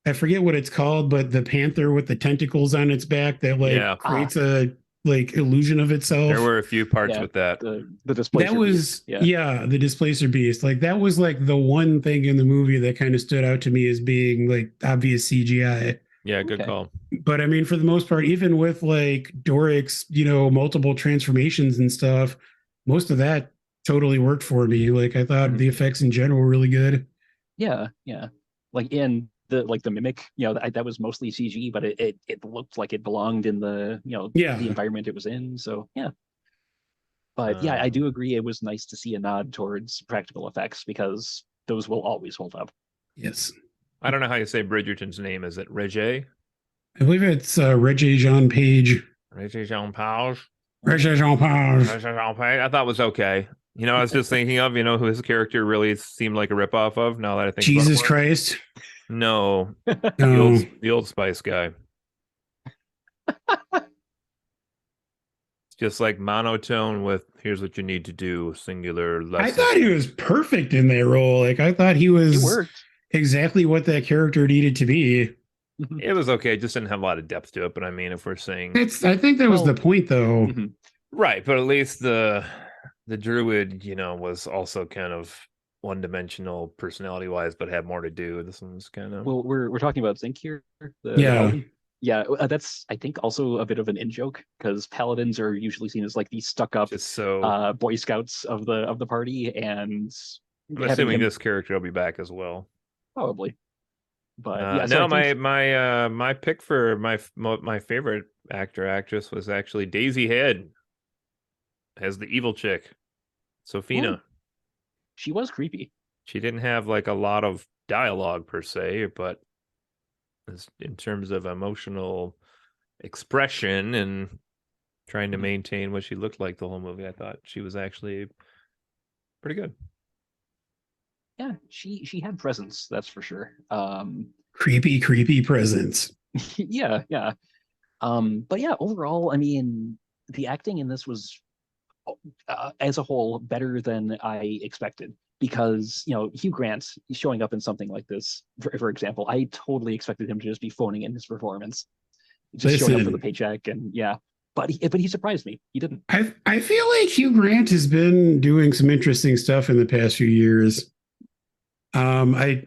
Speaker 3: I forget what it's called, but the panther with the tentacles on its back that like creates a like illusion of itself.
Speaker 2: There were a few parts with that.
Speaker 1: The displacer
Speaker 3: that was
Speaker 1: beast.
Speaker 3: The displacer beast. Like that was like the one thing in the movie that kind of stood out to me as being like obvious CGI.
Speaker 2: Yeah, good call.
Speaker 3: But I mean, for the most part, even with like Doric's, multiple transformations and stuff, most of that totally worked for me. Like I thought the effects in general were really good.
Speaker 1: Yeah. Like in the mimic, that was mostly CG, but it looked like it belonged in the the environment it was in. So but I do agree. It was nice to see a nod towards practical effects because those will always hold up.
Speaker 3: Yes.
Speaker 2: I don't know how you say Bridgerton's name. Is it Regé?
Speaker 3: I believe it's Regé Jean Page.
Speaker 2: Regé Jean Page.
Speaker 3: Regé Jean Page.
Speaker 2: Regé Jean Page. I thought it was okay. I was just thinking of, who his character really seemed like a ripoff of. Now that I think
Speaker 3: Jesus Christ.
Speaker 2: No,
Speaker 3: No.
Speaker 2: the Old Spice guy. It's just like monotone with here's what you need to do, singular
Speaker 3: I
Speaker 2: lesson.
Speaker 3: thought he was perfect in that role. Like I thought he
Speaker 1: It
Speaker 3: was
Speaker 1: worked.
Speaker 3: exactly what that character needed to be.
Speaker 2: It was okay. It just didn't have a lot of depth to it. But I mean, if we're saying
Speaker 3: I think that was
Speaker 1: Well,
Speaker 3: the point though.
Speaker 1: Mhm.
Speaker 2: right, but at least the druid, was also kind of one-dimensional personality-wise, but had more to do. This one's kind of
Speaker 1: Well, we're talking about Zinc here, the
Speaker 3: Yeah.
Speaker 1: paladin. Yeah, that's I think also a bit of an in joke because paladins are usually seen as like the stuck up
Speaker 2: just so.
Speaker 1: Boy Scouts of the party, and
Speaker 2: I'm
Speaker 1: having
Speaker 2: assuming
Speaker 1: him
Speaker 2: this character will be back as well.
Speaker 1: probably. But yeah, so
Speaker 2: No,
Speaker 1: I think
Speaker 2: my pick for my favorite actress was actually Daisy Head as the evil chick, Sophina.
Speaker 1: she was creepy.
Speaker 2: She didn't have like a lot of dialogue per se, but in terms of emotional expression and trying to
Speaker 1: Mhm.
Speaker 2: maintain what she looked like the whole movie, I thought she was actually pretty good.
Speaker 1: Yeah, she had presence, that's for sure.
Speaker 3: Creepy presence.
Speaker 1: Yeah, yeah. But yeah, overall, I mean, the acting in this was as a whole better than I expected because Hugh Grant showing up in something like this, for example, I totally expected him to just be phoning in his performance, just showing up for the
Speaker 3: Listen,
Speaker 1: paycheck, and yeah, but he surprised me. He didn't.
Speaker 3: I feel like Hugh Grant has been doing some interesting stuff in the past few years. I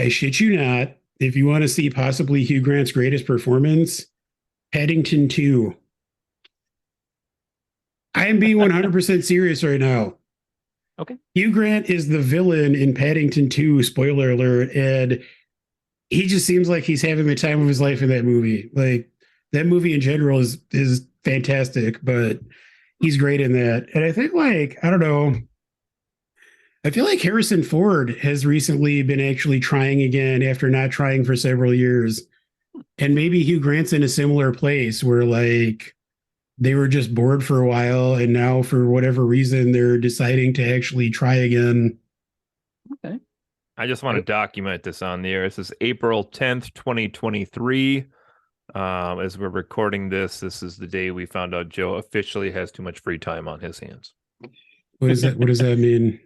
Speaker 3: shit you not. If you want to see possibly Hugh Grant's greatest performance, Paddington 2. I am being 100% serious right now.
Speaker 1: Okay.
Speaker 3: Hugh Grant is the villain in Paddington 2, spoiler alert, and he just seems like he's having the time of his life in that movie. Like that movie in general is fantastic, but he's great in that. And I think I don't know, I feel like Harrison Ford has recently been actually trying again after not trying for several years. And maybe Hugh Grant's in a similar place where they were just bored for a while and now for whatever reason they're deciding to actually try again.
Speaker 1: Okay.
Speaker 2: I just want to document this on the air. This is April 10th, 2023. As we're recording this is the day we found out Joe officially has too much free time on his hands.
Speaker 3: What does that mean?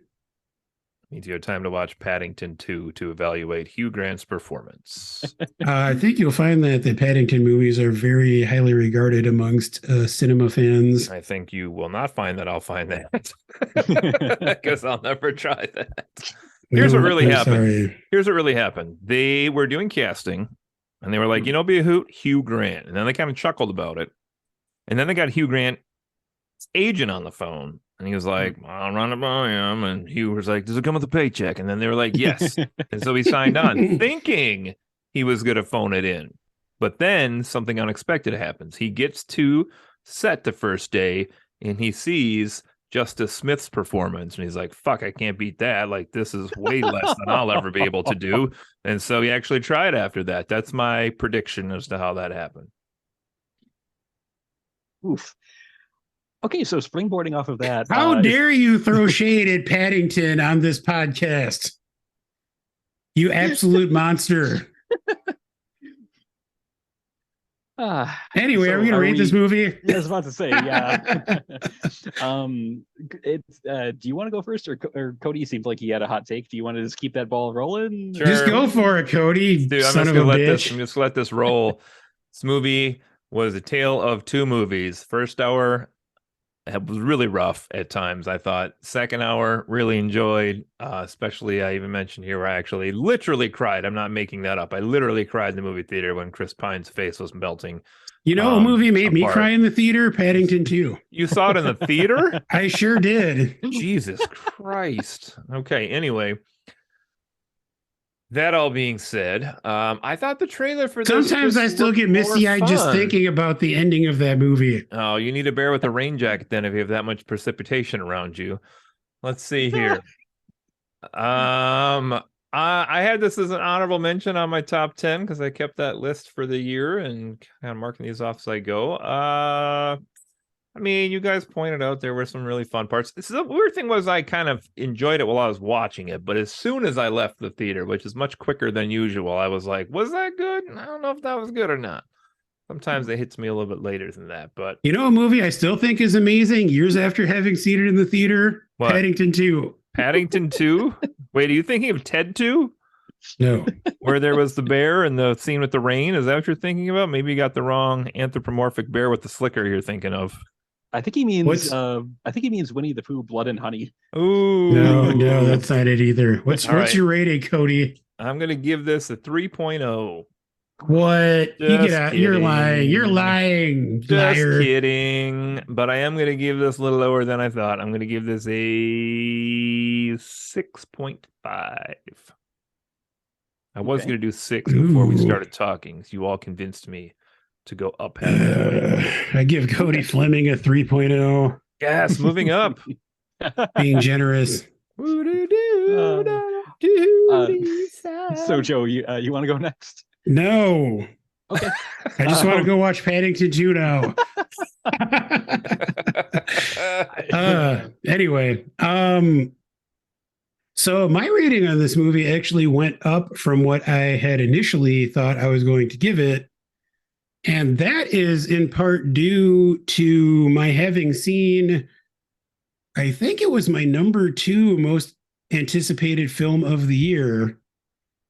Speaker 2: Means you have time to watch Paddington 2 to evaluate Hugh Grant's performance.
Speaker 3: I think you'll find that the Paddington movies are very highly regarded amongst cinema fans.
Speaker 2: I think you will not find that. I'll find that because I'll never try that. Here's what really happened.
Speaker 3: Sorry.
Speaker 2: Here's what really happened. They were doing casting and they were like, be a hoot, Hugh Grant. And then they kind of chuckled about it. And then they got Hugh Grant's agent on the phone. And he was like, I'll run it by him. And Hugh was like, does it come with a paycheck? And then they were like, yes. And so he signed on thinking he was going to phone it in. But then something unexpected happens. He gets to set the first day and he sees Justice Smith's performance. And he's like, fuck, I can't beat that. Like, this is way less than I'll ever be able to do. And so he actually tried after that. That's my prediction as to how that happened.
Speaker 1: Oof. Okay, so springboarding off of that.
Speaker 3: How dare you throw shade at Paddington on this podcast? You absolute monster. Anyway, are we gonna rate this movie?
Speaker 1: I was about to say, yeah. Do you want to go first, or Cody seems like he had a hot take? Do you want to just keep that ball rolling?
Speaker 2: Sure.
Speaker 3: Just go for it, Cody.
Speaker 2: Dude, I'm just gonna let this roll. This movie was a tale of two movies. First hour, it was really rough at times, I thought. Second hour, really enjoyed. Especially, I even mentioned here where I actually literally cried. I'm not making that up. I literally cried in the movie theater when Chris Pine's face was melting.
Speaker 3: You know, a movie made me cry in the theater, Paddington 2.
Speaker 2: You saw it in the theater?
Speaker 3: I sure did.
Speaker 2: Jesus Christ. Okay, anyway. That all being said, I thought the trailer for this.
Speaker 3: Sometimes I still get misty-eyed just thinking about the ending of that movie.
Speaker 2: Oh, you need to bear with the rain jacket then if you have that much precipitation around you. Let's see here. I had this as an honorable mention on my top 10 because I kept that list for the year and kind of marking these off as I go. I mean, you guys pointed out there were some really fun parts. The weird thing was I kind of enjoyed it while I was watching it, but as soon as I left the theater, which is much quicker than usual, I was like, was that good? I don't know if that was good or not. Sometimes it hits me a little bit later than that, but
Speaker 3: You know, a movie I still think is amazing years after having seen it in the theater.
Speaker 2: What?
Speaker 3: Paddington 2.
Speaker 2: Paddington 2? Wait, are you thinking of Ted 2?
Speaker 3: No.
Speaker 2: Where there was the bear and the scene with the rain? Is that what you're thinking about? Maybe you got the wrong anthropomorphic bear with the slicker you're thinking of.
Speaker 1: I think he means
Speaker 3: What's-
Speaker 1: I think he means Winnie the Pooh, Blood and Honey.
Speaker 2: Ooh.
Speaker 3: No, that's not it either. What's
Speaker 2: All right.
Speaker 3: your rating, Cody?
Speaker 2: I'm going to give this a 3.0.
Speaker 3: What? You
Speaker 2: Just
Speaker 3: get out. You're
Speaker 2: kidding.
Speaker 3: lying. You're lying.
Speaker 2: Just
Speaker 3: Liar.
Speaker 2: kidding. But I am going to give this a little lower than I thought. I'm going to give this a 6.5. I was
Speaker 1: Okay.
Speaker 2: going to do 6 before we
Speaker 3: Ooh.
Speaker 2: started talking. So you all convinced me to go up half a point.
Speaker 3: I give Cody Fleming a 3.0.
Speaker 2: Yes, moving up.
Speaker 3: Being generous.
Speaker 1: So Joe, you want to go next?
Speaker 3: No.
Speaker 1: Okay.
Speaker 3: I just want to go watch Paddington 2 now. Anyway, so my rating on this movie actually went up from what I had initially thought I was going to give it. And that is in part due to my having seen, I think it was my number 2 most anticipated film of the year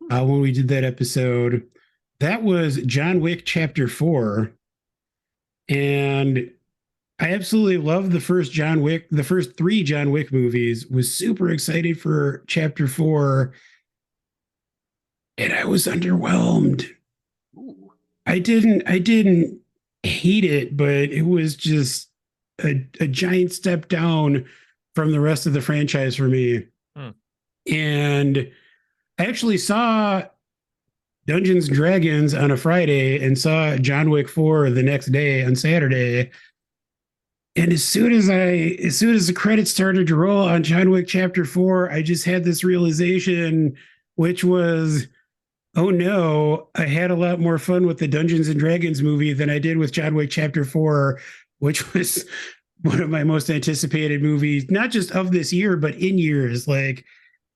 Speaker 3: when we did that episode. That was John Wick Chapter 4. And I absolutely loved the first 3 John Wick movies, was super excited for Chapter 4. And I was underwhelmed.
Speaker 1: Ooh.
Speaker 3: I didn't hate it, but it was just a giant step down from the rest of the franchise for me. And I actually saw Dungeons and Dragons on a Friday and saw John Wick 4 the next day on Saturday. And as soon as the credits started to roll on John Wick Chapter 4, I just had this realization, which was, oh no, I had a lot more fun with the Dungeons and Dragons movie than I did with John Wick Chapter 4, which was one of my most anticipated movies, not just of this year, but in years. Like,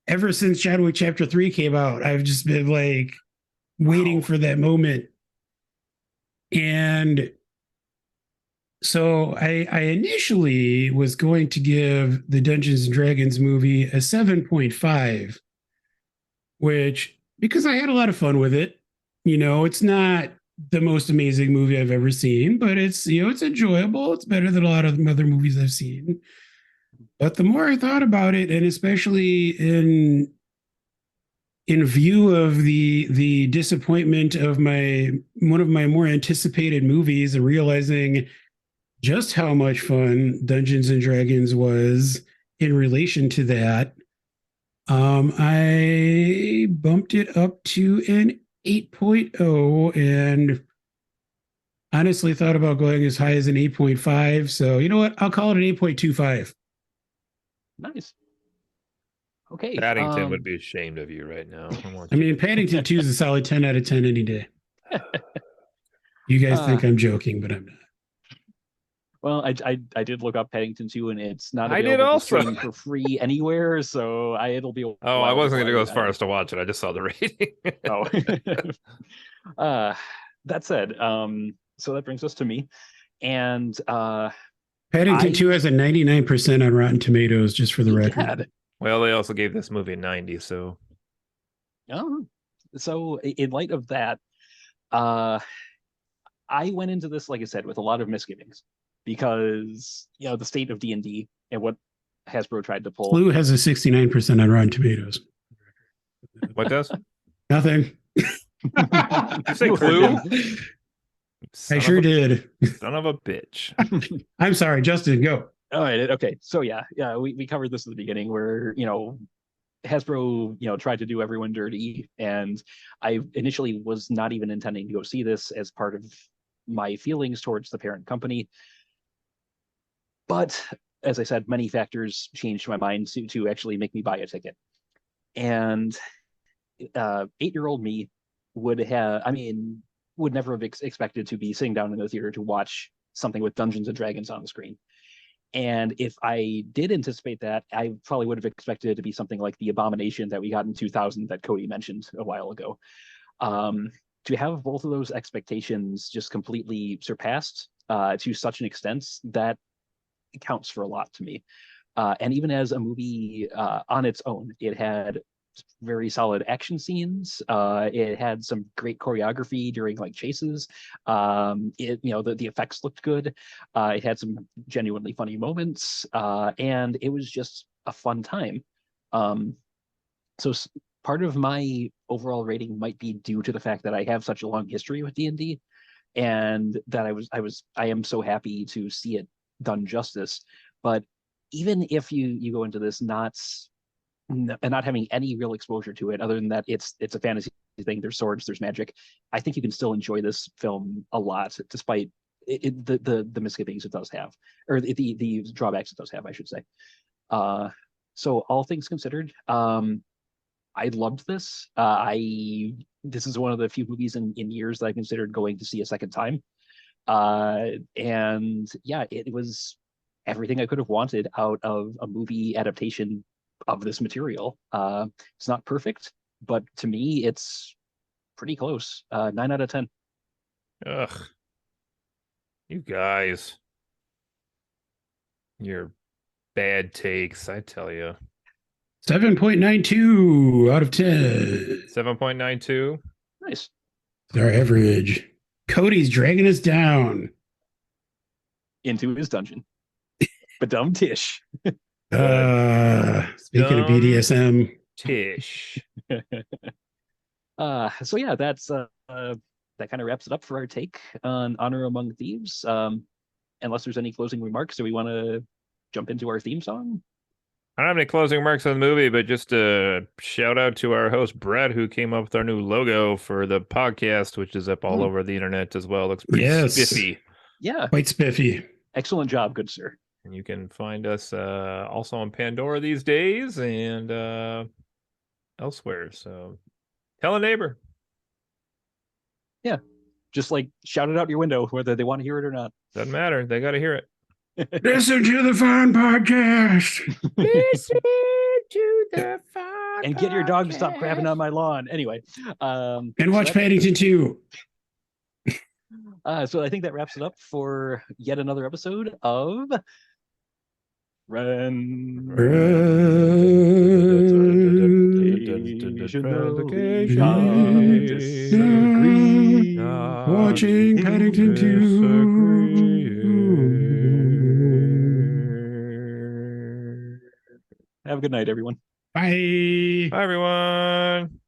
Speaker 3: ever since John Wick Chapter 3 came out, I've just been like waiting for that moment. And so I initially was going to give the Dungeons and Dragons movie a 7.5, which, because I had a lot of fun with it, it's not the most amazing movie I've ever seen, but it's, it's enjoyable. It's better than a lot of other movies I've seen. But the more I thought about it, and especially in view of the disappointment of one of my more anticipated movies, and realizing just how much fun Dungeons and Dragons was in relation to that, I bumped it up to an 8.0, and honestly thought about going as high as an 8.5. So you know what? I'll call it an 8.25.
Speaker 1: Nice. Okay.
Speaker 2: Paddington would be ashamed of you right now.
Speaker 3: I mean, Paddington 2 is a solid 10 out of 10 any day. You guys think I'm joking, but I'm not.
Speaker 1: Well, I did look up Paddington 2, and it's not
Speaker 2: I
Speaker 1: available
Speaker 2: did
Speaker 1: to
Speaker 2: also.
Speaker 1: stream for free anywhere, so it'll be a
Speaker 2: Oh,
Speaker 1: while
Speaker 2: I wasn't going to go
Speaker 1: before
Speaker 2: as far as to watch it. I just saw the rating.
Speaker 1: That said, so that brings us to me. And
Speaker 3: Paddington 2 has a 99% on Rotten Tomatoes, just for the record.
Speaker 2: Well, they also gave this movie a 90, so.
Speaker 1: Oh, so in light of that, I went into this, like I said, with a lot of misgivings, because the state of D&D and what Hasbro tried to pull.
Speaker 3: Clue has a 69% on Rotten Tomatoes.
Speaker 2: What does?
Speaker 3: Nothing.
Speaker 2: Did you say Clue?
Speaker 3: I sure did.
Speaker 2: Son of a bitch.
Speaker 3: I'm sorry, Justin, go.
Speaker 1: All right. Okay. So yeah, we covered this at the beginning, where Hasbro tried to do everyone dirty, and I initially was not even intending to go see this as part of my feelings towards the parent company. But as I said, many factors changed my mind to actually make me buy a ticket. And 8-year-old me would never have expected to be sitting down in the theater to watch something with Dungeons and Dragons on the screen. And if I did anticipate that, I probably would have expected it to be something like the Abomination that we got in 2000 that Cody mentioned a while ago. To have both of those expectations just completely surpassed to such an extent, that counts for a lot to me. And even as a movie on its own, it had very solid action scenes. It had some great choreography during like chases. The effects looked good. It had some genuinely funny moments, and it was just a fun time. So part of my overall rating might be due to the fact that I have such a long history with D&D, and that I am so happy to see it done justice. But even if you go into this not having any real exposure to it, other than that it's a fantasy thing, there's swords, there's magic, I think you can still enjoy this film a lot, despite the misgivings it does have, or the drawbacks it does have, I should say. So all things considered, I loved this. This is one of the few movies in years that I considered going to see a second time. And yeah, it was everything I could have wanted out of a movie adaptation of this material. It's not perfect, but to me, it's pretty close. 9 out of 10.
Speaker 2: Ugh. You guys. Your bad takes, I tell you.
Speaker 3: 7.92 out of 10.
Speaker 2: 7.92.
Speaker 1: Nice.
Speaker 3: It's our average. Cody's dragging us down
Speaker 1: into his dungeon. Badum Tish.
Speaker 3: Speaking of BDSM.
Speaker 2: Tish.
Speaker 1: So yeah, that's that kind of wraps it up for our take on Honor Among Thieves. Unless there's any closing remarks, do we want to jump into our theme song?
Speaker 2: I don't have any closing remarks on the movie, but just a shout out to our host Brett, who came up with our new logo for the podcast, which is up all over the internet as well. Looks pretty spiffy.
Speaker 1: Yeah,
Speaker 3: quite spiffy.
Speaker 1: Excellent job, good sir.
Speaker 2: And you can find us also on Pandora these days and elsewhere. So tell a neighbor.
Speaker 1: Yeah, just like shout it out your window, whether they want to hear it or not.
Speaker 2: Doesn't matter. They got to hear it.
Speaker 3: Listen to the fun podcast.
Speaker 2: Listen to the fun
Speaker 1: and get your dog to stop crapping on my lawn. Anyway,
Speaker 3: and watch Paddington 2.
Speaker 1: So I think that wraps it up for yet another episode of
Speaker 3: Watching Paddington 2.
Speaker 1: Have a good night, everyone.
Speaker 3: Bye.
Speaker 2: Bye, everyone.